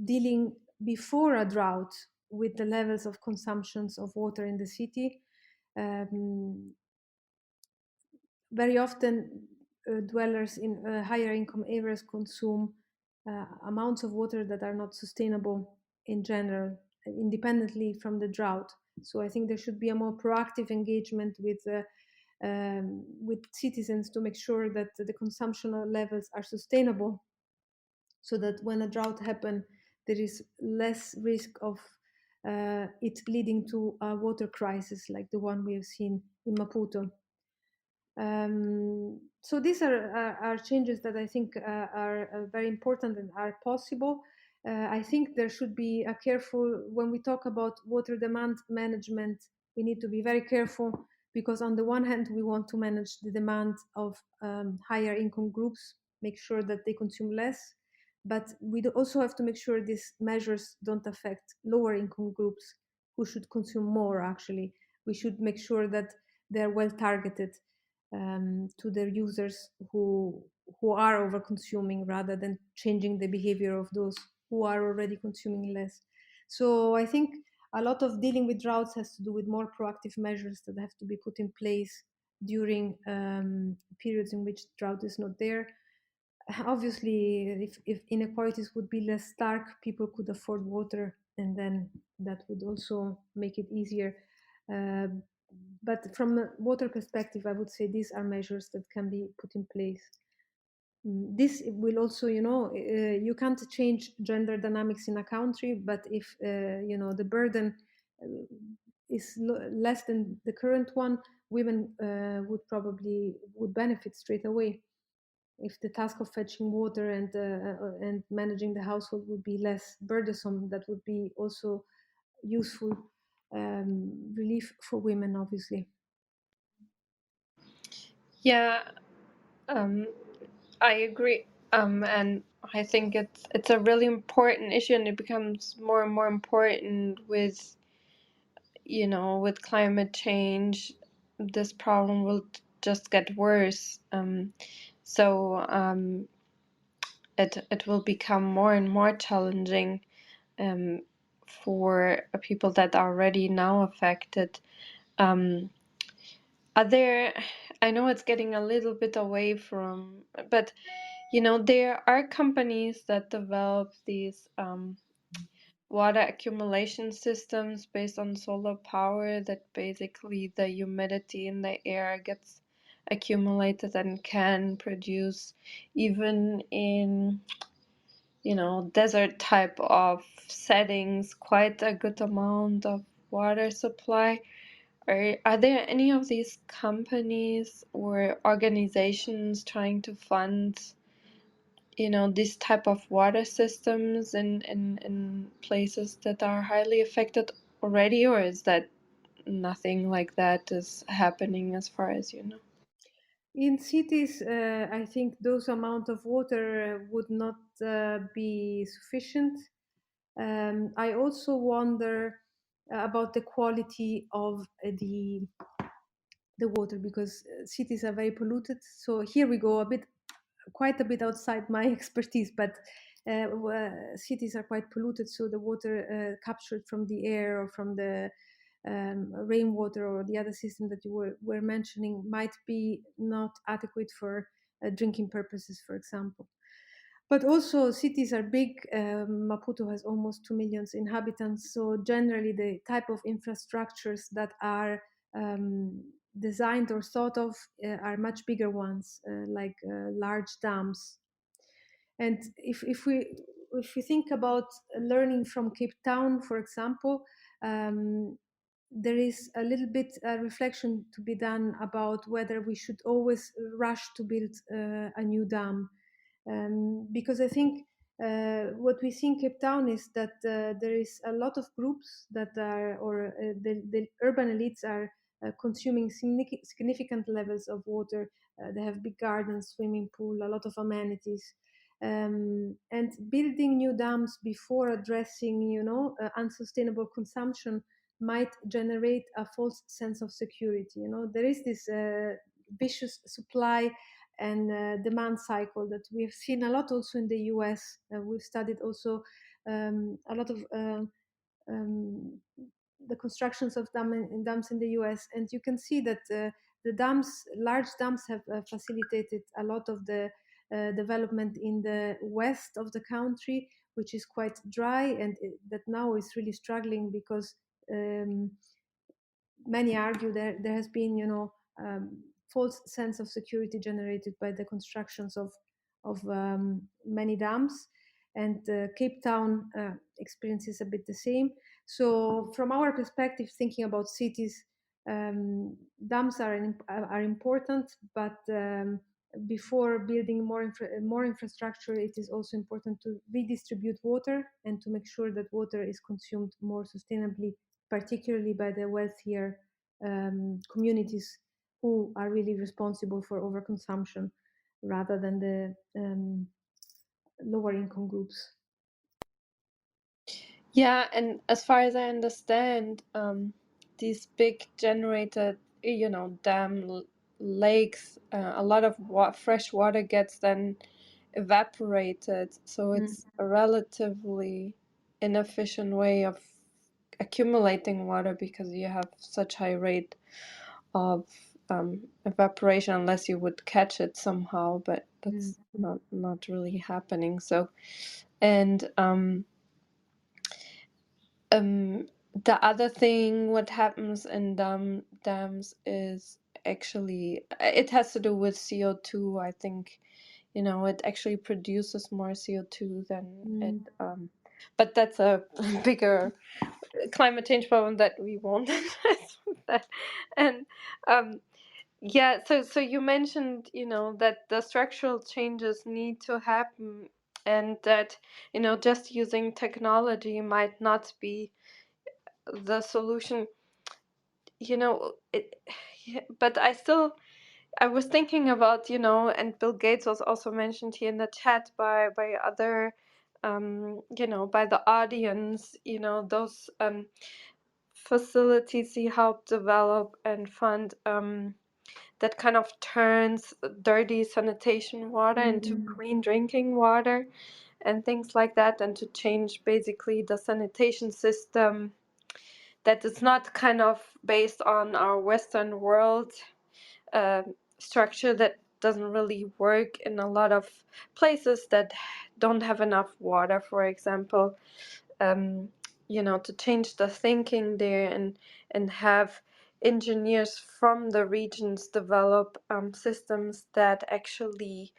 dealing before a drought with the levels of consumptions of water in the city. Um, Very often, dwellers in higher income areas consume amounts of water that are not sustainable in general, independently from the drought. So I think there should be a more proactive engagement with citizens to make sure that the consumption levels are sustainable, so that when a drought happens, there is less risk of it leading to a water crisis like the one we have seen in Maputo. So these are changes that I think are very important and are possible. I think there should be a careful, when we talk about water demand management, we need to be very careful, because on the one hand, we want to manage the demand of higher income groups, make sure that they consume less. But we also have to make sure these measures don't affect lower income groups who should consume more, actually. We should make sure that they're well targeted to their users who are over consuming, rather than changing the behavior of those who are already consuming less. So I think a lot of dealing with droughts has to do with more proactive measures that have to be put in place during periods in which drought is not there. Obviously, if inequalities would be less stark, people could afford water, and then that would also make it easier. Uh, but from a water perspective, I would say these are measures that can be put in place. This will also, you can't change gender dynamics in a country, but if the burden uh, is less than the current one, women would benefit straight away. If the task of fetching water and managing the household would be less burdensome, that would be also useful relief for women, obviously. Yeah, um, I agree. And I think it's a really important issue, and it becomes more and more important with with climate change. This problem will just get worse. So it will become more and more challenging um, for people that are already now affected. Um, are there? I know it's getting a little bit away from, but there are companies that develop these water accumulation systems based on solar power, that basically the humidity in the air gets accumulated and can produce, even in desert type of settings, quite a good amount of water supply. Are there any of these companies or organizations trying to fund these type of water systems in places that are highly affected already, or is that nothing like that is happening as far as you know? In cities, I think those amount of water would not be sufficient. I also wonder about the quality of the water, because cities are very polluted. So here we go quite a bit outside my expertise, but cities are quite polluted, so the water captured from the air or from the rainwater or the other system that you were mentioning might be not adequate for drinking purposes, for example. But also, cities are big. Maputo has almost 2 million inhabitants. So, generally, the type of infrastructures that are designed or thought of are much bigger ones, like large dams. And if we if we think about learning from Cape Town, for example, um, there is a little bit a reflection to be done about whether we should always rush to build a new dam, because I think what we see in Cape Town is that there is a lot of groups that are, or the urban elites are consuming significant levels of water. They have big gardens, swimming pool, a lot of amenities. And building new dams before addressing, unsustainable consumption might generate a false sense of security. There is this vicious supply and demand cycle that we've seen a lot also in the US. We've studied also a lot of um, the constructions of dams in the US, and you can see that the dams, large dams, have facilitated a lot of the development in the west of the country, which is quite dry, and that now is really struggling because um, many argue there has been, false sense of security generated by the constructions of many dams, and Cape Town experiences a bit the same. So, from our perspective, thinking about cities, dams are important, but before building more infrastructure, it is also important to redistribute water and to make sure that water is consumed more sustainably, particularly by the wealthier communities who are really responsible for overconsumption rather than the lower income groups. Yeah, and as far as I understand, these big generated, lakes, a lot of fresh water gets then evaporated, so it's a relatively inefficient way of accumulating water because you have such high rate of evaporation unless you would catch it somehow, but that's not really happening. So, and the other thing what happens in dams is actually it has to do with CO2. I think it actually produces more CO2 than it but that's a bigger climate change problem that we won't address with that. And yeah, so you mentioned that the structural changes need to happen, and that just using technology might not be the solution. Yeah, but I was thinking about, and Bill Gates was also mentioned here in the chat by other by the audience, those facilities he helped develop and fund, that kind of turns dirty sanitation water into clean drinking water and things like that, and to change basically the sanitation system that is not kind of based on our Western world uh, structure that doesn't really work in a lot of places that don't have enough water, for example. To change the thinking there, and have engineers from the regions develop systems that actually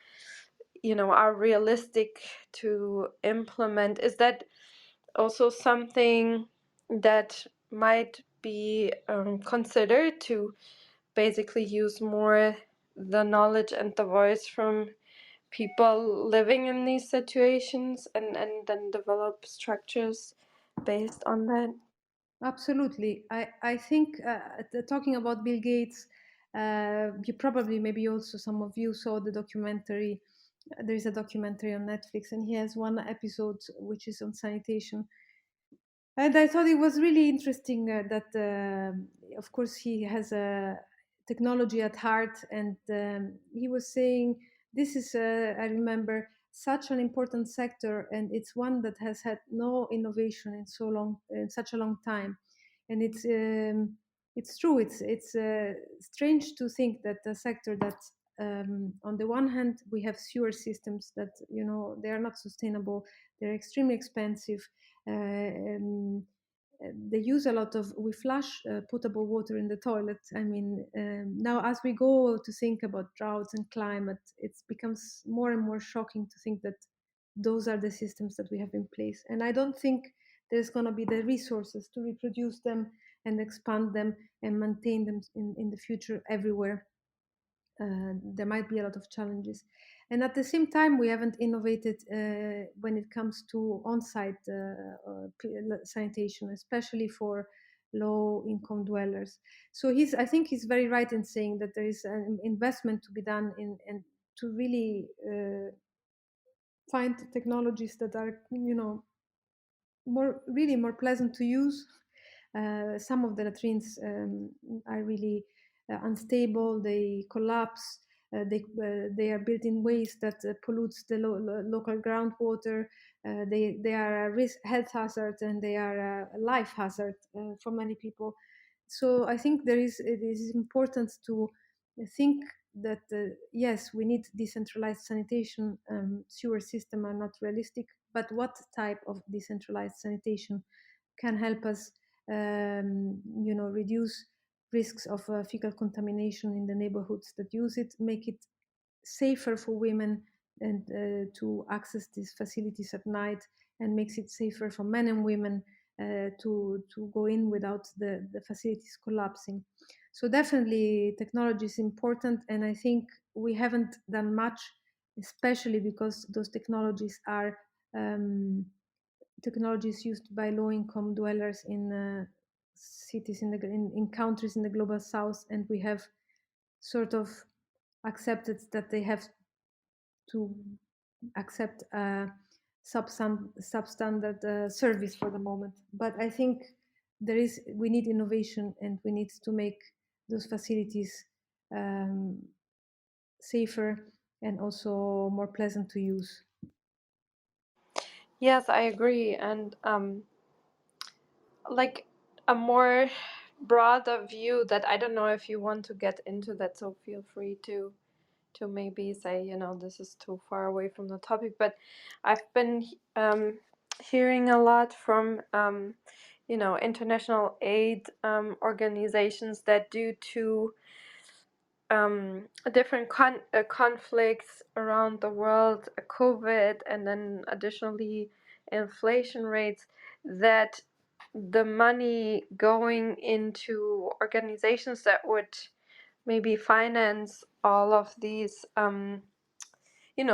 are realistic to implement. Is that also something that might be considered, to basically use more the knowledge and the voice from people living in these situations, and then develop structures based on that? Absolutely. I think talking about Bill Gates, you probably, maybe also some of you saw the documentary. There is a documentary on Netflix, and he has one episode which is on sanitation. And I thought it was really interesting that, of course, he has a technology at heart, and he was saying this is, I remember, such an important sector, and it's one that has had no innovation in such a long time, and it's true. It's strange to think that a sector that, on the one hand, we have sewer systems that they are not sustainable, they're extremely expensive. They use a lot of, we flush potable water in the toilet. I mean, now as we go to think about droughts and climate, it becomes more and more shocking to think that those are the systems that we have in place. And I don't think there's going to be the resources to reproduce them and expand them and maintain them in the future everywhere. There might be a lot of challenges. And at the same time, we haven't innovated when it comes to on-site sanitation, especially for low-income dwellers. So I think he's very right in saying that there is an investment to be done in and to really find technologies that are, really more pleasant to use. Some of the latrines are really unstable. They collapse. They are built in ways that pollutes the local groundwater. They are a health hazard, and they are a life hazard for many people. So I think it is important to think that yes, we need decentralized sanitation. Sewer system are not realistic, but what type of decentralized sanitation can help us, reduce risks of fecal contamination in the neighborhoods that use it, make it safer for women and to access these facilities at night, and makes it safer for men and women to go in without the facilities collapsing. So definitely technology is important, and I think we haven't done much, especially because those technologies are technologies used by low-income dwellers in cities in countries in the global south, and we have sort of accepted that they have to accept a substandard service for the moment. But I think we need innovation, and we need to make those facilities safer and also more pleasant to use. Yes, I agree. And like a more broader view that I don't know if you want to get into that, so feel free to maybe say, this is too far away from the topic. But I've been hearing a lot from international aid organizations that due to different conflicts around the world, COVID, and then additionally inflation rates, that the money going into organizations that would maybe finance all of these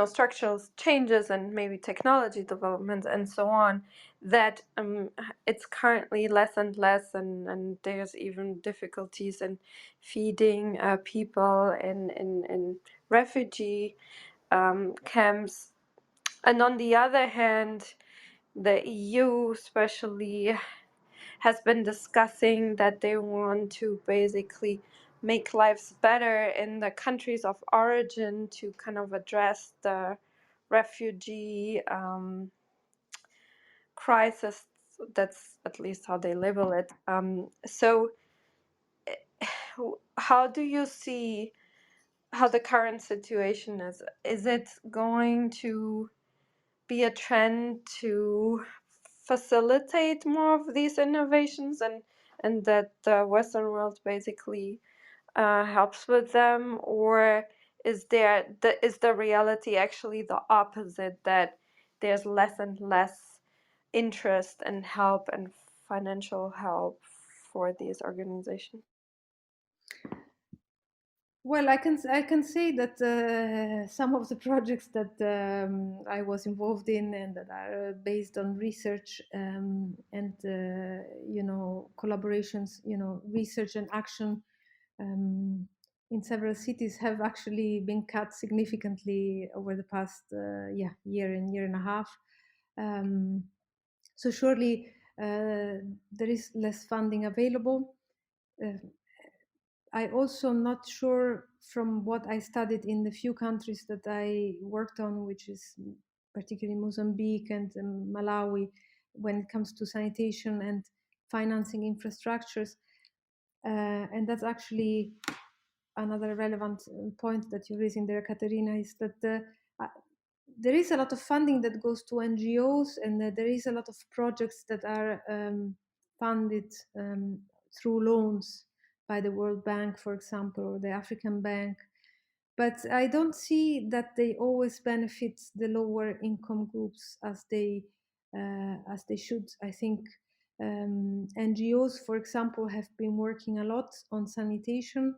structural changes and maybe technology development and so on, that it's currently less and less, and there's even difficulties in feeding people in refugee camps. And on the other hand, the EU especially has been discussing that they want to basically make lives better in the countries of origin to kind of address the refugee crisis. That's at least how they label it. So how do you see how the current situation is? Is it going to be a trend to facilitate more of these innovations, and that the Western world basically helps with them, or is the reality actually the opposite, that there's less and less interest and help and financial help for these organizations? Well, I can say that some of the projects that I was involved in and that are based on research and collaborations, research and action in several cities have actually been cut significantly over the past year and a half. So surely there is less funding available. Uh, I also am not sure, from what I studied in the few countries that I worked on, which is particularly Mozambique and Malawi, when it comes to sanitation and financing infrastructures. And that's actually another relevant point that you raise in there, Katerina, is that there is a lot of funding that goes to NGOs, and there is a lot of projects that are funded through loans by the World Bank, for example, or the African Bank. but I don't see that they always benefit the lower income groups as they should. I think NGOs, for example, have been working a lot on sanitation,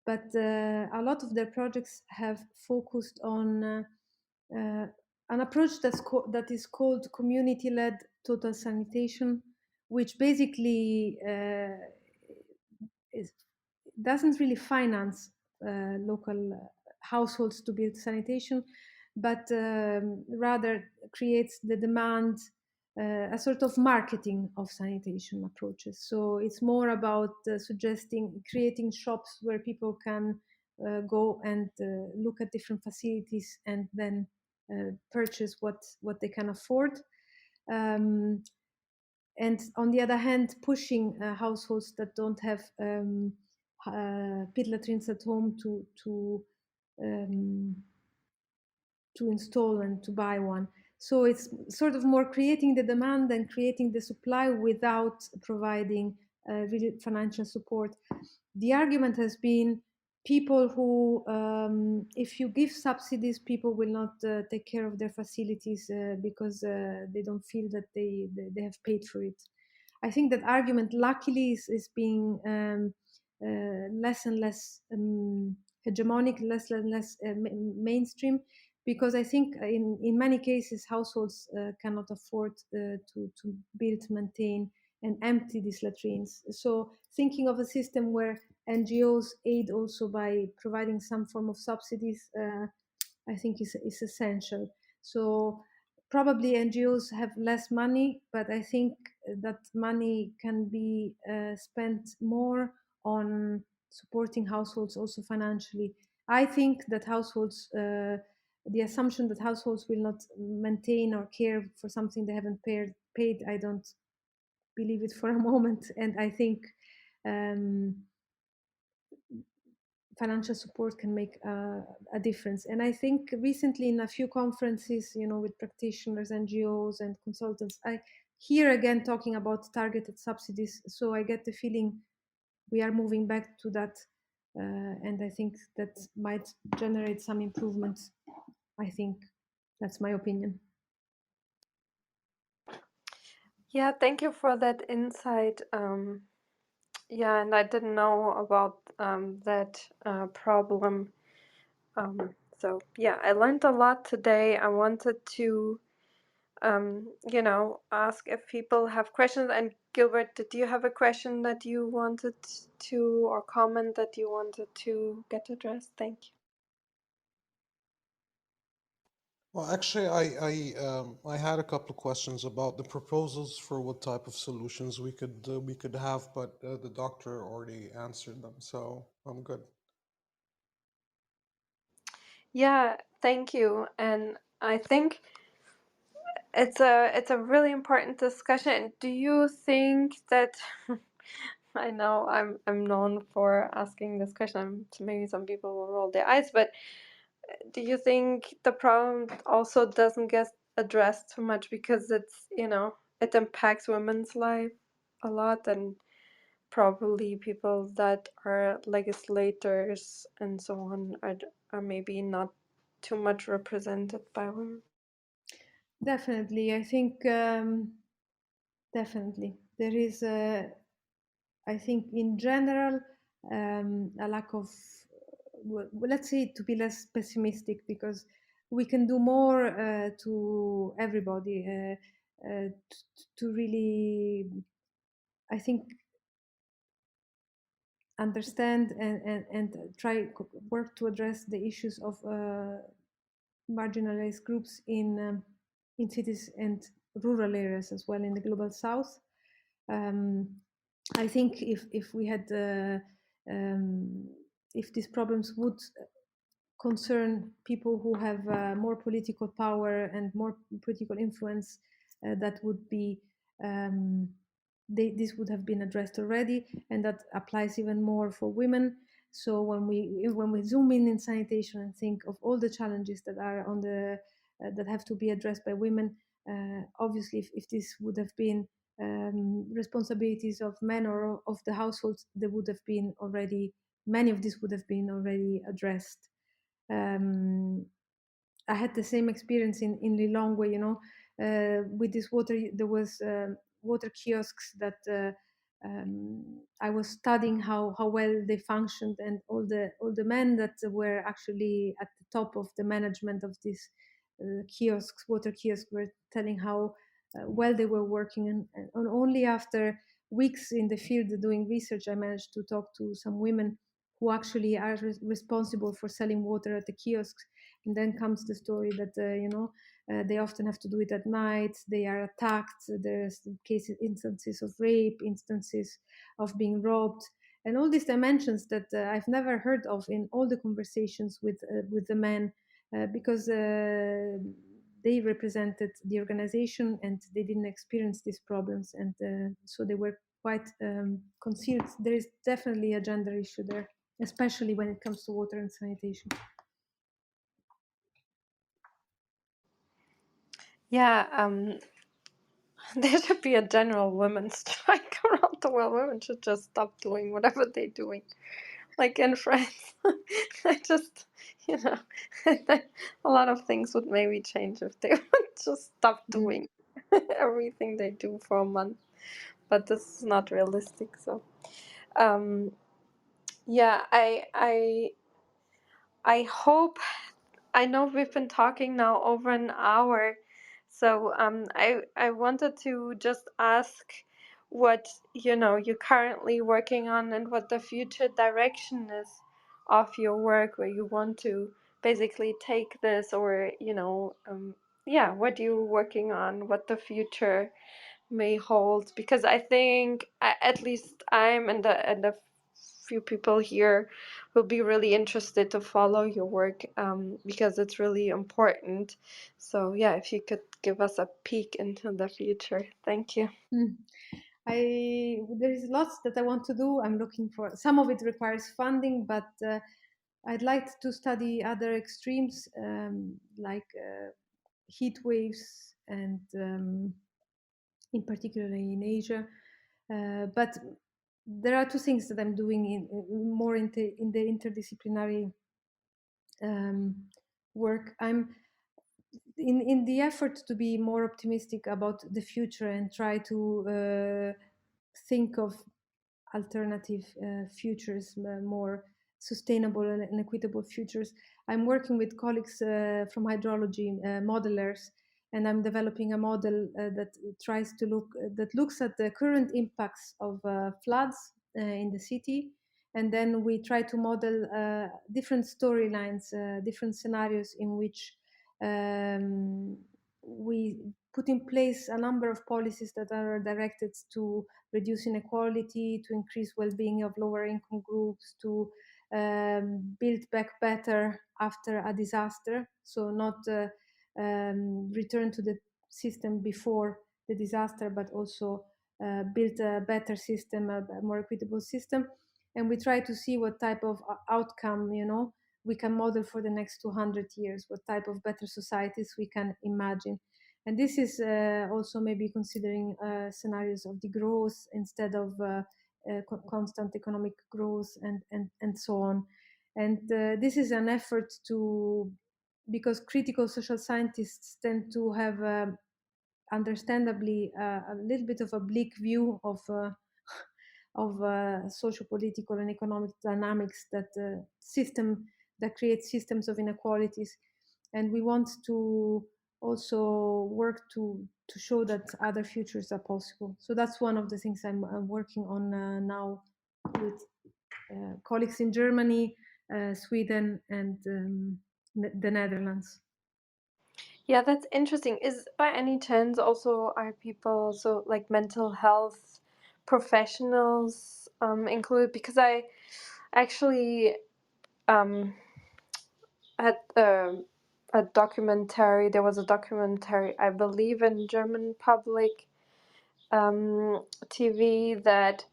but a lot of their projects have focused on an approach that is called community-led total sanitation, which basically is, doesn't really finance local households to build sanitation, but rather creates the demand, a sort of marketing of sanitation approaches. So it's more about creating shops where people can go and look at different facilities and then purchase what they can afford. And on the other hand, pushing households that don't have pit latrines at home um, to install and to buy one. So it's sort of more creating the demand and creating the supply without providing really financial support. The argument has been people who, if you give subsidies, people will not take care of their facilities because they don't feel that they have paid for it. I think that argument, luckily, is being less and less hegemonic, less and less mainstream, because I think in many cases households cannot afford to build, maintain, and empty these latrines. So thinking of a system where NGOs aid also by providing some form of subsidies, I think is essential. So probably NGOs have less money, but I think that money can be spent more on supporting households also financially. I think that households, the assumption that households will not maintain or care for something they haven't paid, I don't believe it for a moment. And I think financial support can make a difference. And I think recently in a few conferences, with practitioners, NGOs, and consultants, I hear again talking about targeted subsidies. So I get the feeling we are moving back to that. And I think that might generate some improvements. I think that's my opinion. Yeah, thank you for that insight. Yeah, and I didn't know about that problem. So yeah, I learned a lot today. I wanted to, ask if people have questions. And Gilbert, did you have a question that you wanted to, or comment that you wanted to get addressed? Thank you. Well, actually, I had a couple of questions about the proposals for what type of solutions we could have, but the doctor already answered them, so I'm good. Yeah, thank you. And I think it's a really important discussion. Do you think that I know I'm known for asking this question. Maybe some people will roll their eyes, but do you think the problem also doesn't get addressed too much because it impacts women's life a lot, and probably people that are legislators and so on are maybe not too much represented by women? Definitely. I think definitely there is I think in general a lack of, let's say, to be less pessimistic, because we can do more to everybody to really, I think, understand and try work to address the issues of marginalized groups in cities and rural areas as well in the global south. Um, I think if we had if these problems would concern people who have more political power and more political influence, that would be this would have been addressed already, and that applies even more for women. So when we zoom in sanitation and think of all the challenges that are on the that have to be addressed by women, obviously if this would have been responsibilities of men or of the households, there would have been already, many of these would have been already addressed. um, I had the same experience in Lilongwe, with this water. There was water kiosks that I was studying how well they functioned, and all the men that were actually at the top of the management of these kiosks, water kiosks, were telling how well they were working, and only after weeks in the field doing research, I managed to talk to some women who actually are responsible for selling water at the kiosks. And then comes the story that they often have to do it at night. They are attacked. There's instances of rape, instances of being robbed, and all these dimensions that I've never heard of in all the conversations with the men, because they represented the organization and they didn't experience these problems, and so they were quite concealed. There is definitely a gender issue there, especially when it comes to water and sanitation. Yeah, there should be a general women's strike around the world. Women should just stop doing whatever they're doing. Like in France, I just, a lot of things would maybe change if they would just stop Mm. doing everything they do for a month. But this is not realistic. So, um, yeah, I hope. I know we've been talking now over an hour, so I wanted to just ask what you're currently working on and what the future direction is of your work, where you want to basically take this, or yeah, what you're working on, what the future may hold, because I think at least I'm and a few people here will be really interested to follow your work, because it's really important. So yeah, if you could give us a peek into the future. Thank you. Mm. There is lots that I want to do. I'm looking for some of it requires funding, but I'd like to study other extremes, like heat waves, and in particular in Asia. But there are two things that I'm doing more in the interdisciplinary work. I'm in the effort to be more optimistic about the future and try to think of alternative futures, more sustainable and equitable futures. I'm working with colleagues from hydrology, modelers, and I'm developing a model that tries to looks at the current impacts of floods in the city, and then we try to model different storylines, different scenarios in which we put in place a number of policies that are directed to reduce inequality, to increase well-being of lower income groups, to build back better after a disaster. So not return to the system before the disaster, but also build a better system, a more equitable system. And we try to see what type of outcome, we can model for the next 200 years, what type of better societies we can imagine. And this is also maybe considering scenarios of degrowth instead of constant economic growth, and so on. And this is an effort to, because critical social scientists tend to have understandably a little bit of a bleak view of socio-political and economic dynamics that create systems of inequalities, and we want to also work to show that other futures are possible. So that's one of the things I'm working on now with colleagues in Germany, Sweden, and the Netherlands. Yeah, that's interesting. Is by any chance also are people so like mental health professionals included? Because I actually had a documentary. There was a documentary, I believe, in German public TV that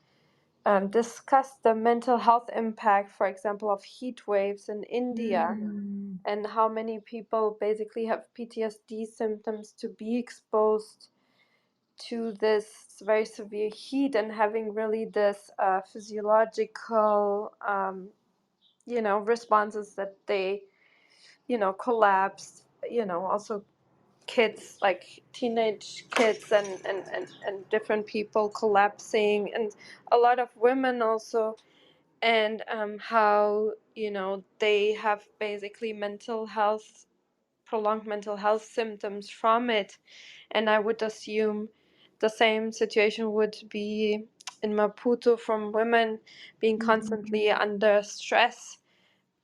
discussed the mental health impact, for example, of heat waves in India, Mm. and how many people basically have PTSD symptoms to be exposed to this very severe heat, and having really this physiological responses that they collapsed, also kids, like teenage kids and different people collapsing, and a lot of women also, and how they have basically prolonged mental health symptoms from it. And I would assume the same situation would be in Maputo, from women being constantly under stress,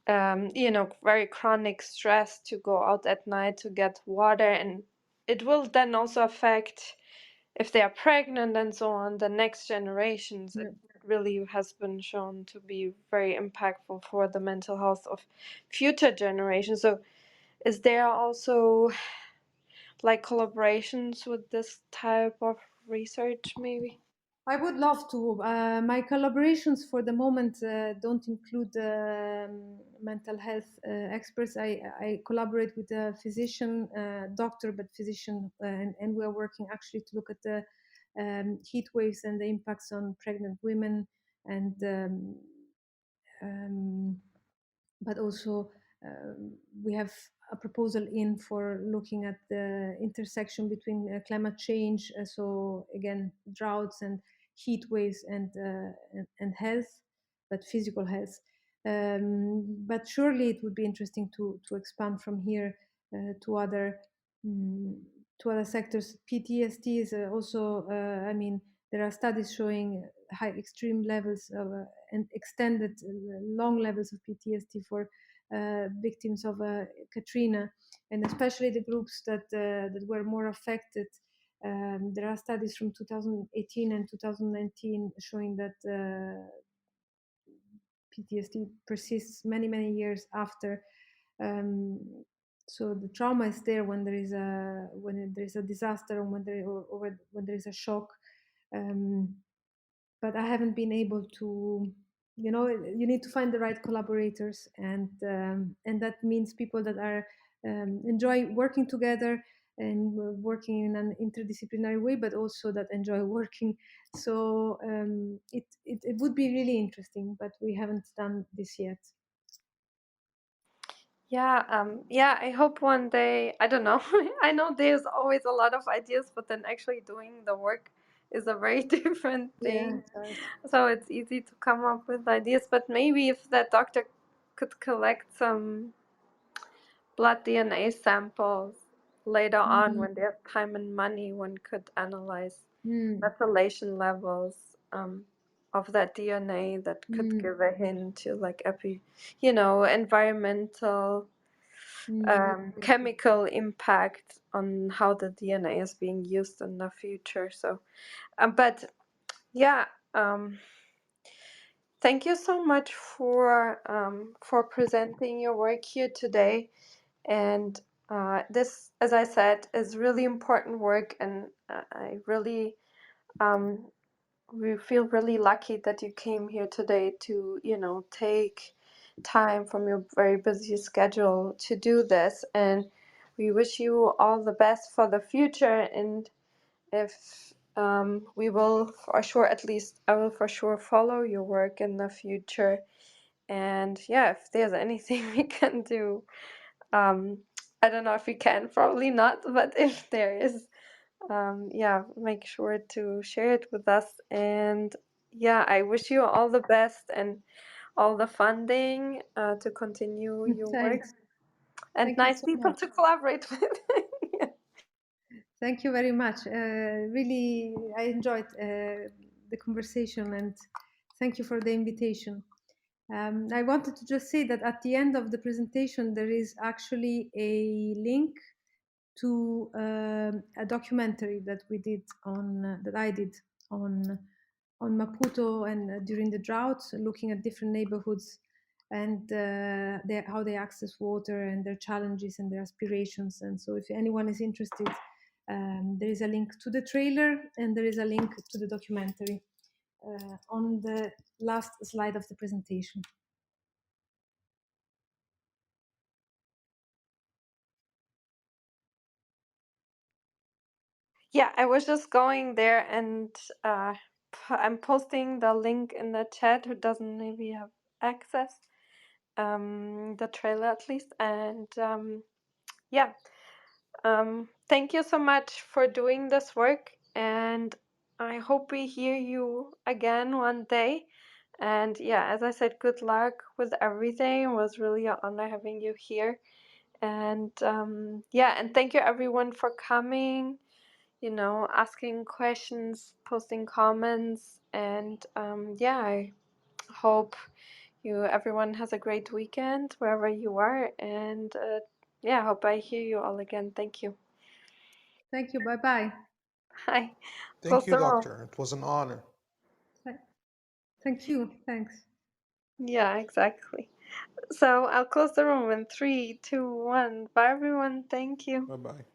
very chronic stress, to go out at night to get water. And it will then also affect, if they are pregnant and so on, the next generations. It really has been shown to be very impactful for the mental health of future generations. So is there also like collaborations with this type of research, maybe? I would love to. My collaborations for the moment don't include mental health experts. I collaborate with a physician, doctor, but physician, and we are working actually to look at the heat waves and the impacts on pregnant women, and um, but also we have a proposal in for looking at the intersection between climate change, so again droughts and heat waves and health, but physical health. But surely it would be interesting to expand from here to other mm, to other sectors. PTSD is also, I mean, there are studies showing high extreme levels of and extended long levels of PTSD for victims of Katrina, and especially the groups that were more affected. There are studies from 2018 and 2019 showing that PTSD persists many years after. Um, so the trauma is there when there is a disaster, or when there is a shock. Um, but I haven't been able to. You need to find the right collaborators, and that means people that are enjoy working together and working in an interdisciplinary way, but also that enjoy working. So it would be really interesting, but we haven't done this yet. Yeah, I hope one day, I don't know. I know there's always a lot of ideas, but then actually doing the work is a very different Yeah, thing. right. So it's easy to come up with ideas, but maybe if that doctor could collect some blood DNA samples later on, when there's time and money, one could analyze methylation levels of that DNA that could give a hint to like environmental chemical impact on how the DNA is being used in the future. So, but yeah, thank you so much for presenting your work here today. And this, as I said, is really important work, and I really we feel really lucky that you came here today to take time from your very busy schedule to do this. And we wish you all the best for the future. And if we will for sure, at least I will for sure follow your work in the future. And yeah, if there's anything we can do, um, I don't know if we can, probably not, but if there is, yeah, make sure to share it with us. And yeah, I wish you all the best and all the funding to continue your work, Thanks. and Thank you nice so people much. to collaborate with. Thank you very much. Really, I enjoyed the conversation, and thank you for the invitation. I wanted to just say that at the end of the presentation, there is actually a link to a documentary that we did that I did on Maputo and during the droughts, looking at different neighborhoods and how they access water and their challenges and their aspirations. And so, if anyone is interested, there is a link to the trailer and there is a link to the documentary on the last slide of the presentation. Yeah, I was just going there, and I'm posting the link in the chat who doesn't maybe have access. the trailer at least. And yeah, thank you so much for doing this work, and I hope we hear you again one day. And yeah, as I said, good luck with everything. It was really an honor having you here. And yeah, and thank you everyone for coming, asking questions, posting comments. And yeah, I hope everyone has a great weekend wherever you are. And yeah, I hope I hear you all again. Thank you. Thank you. Bye bye. Hi. Thank Close you, the room. doctor. It was an honor. Thank you. Thanks. Yeah, exactly. So I'll close the room in 3, 2, 1. Bye, everyone. Thank you. Bye bye.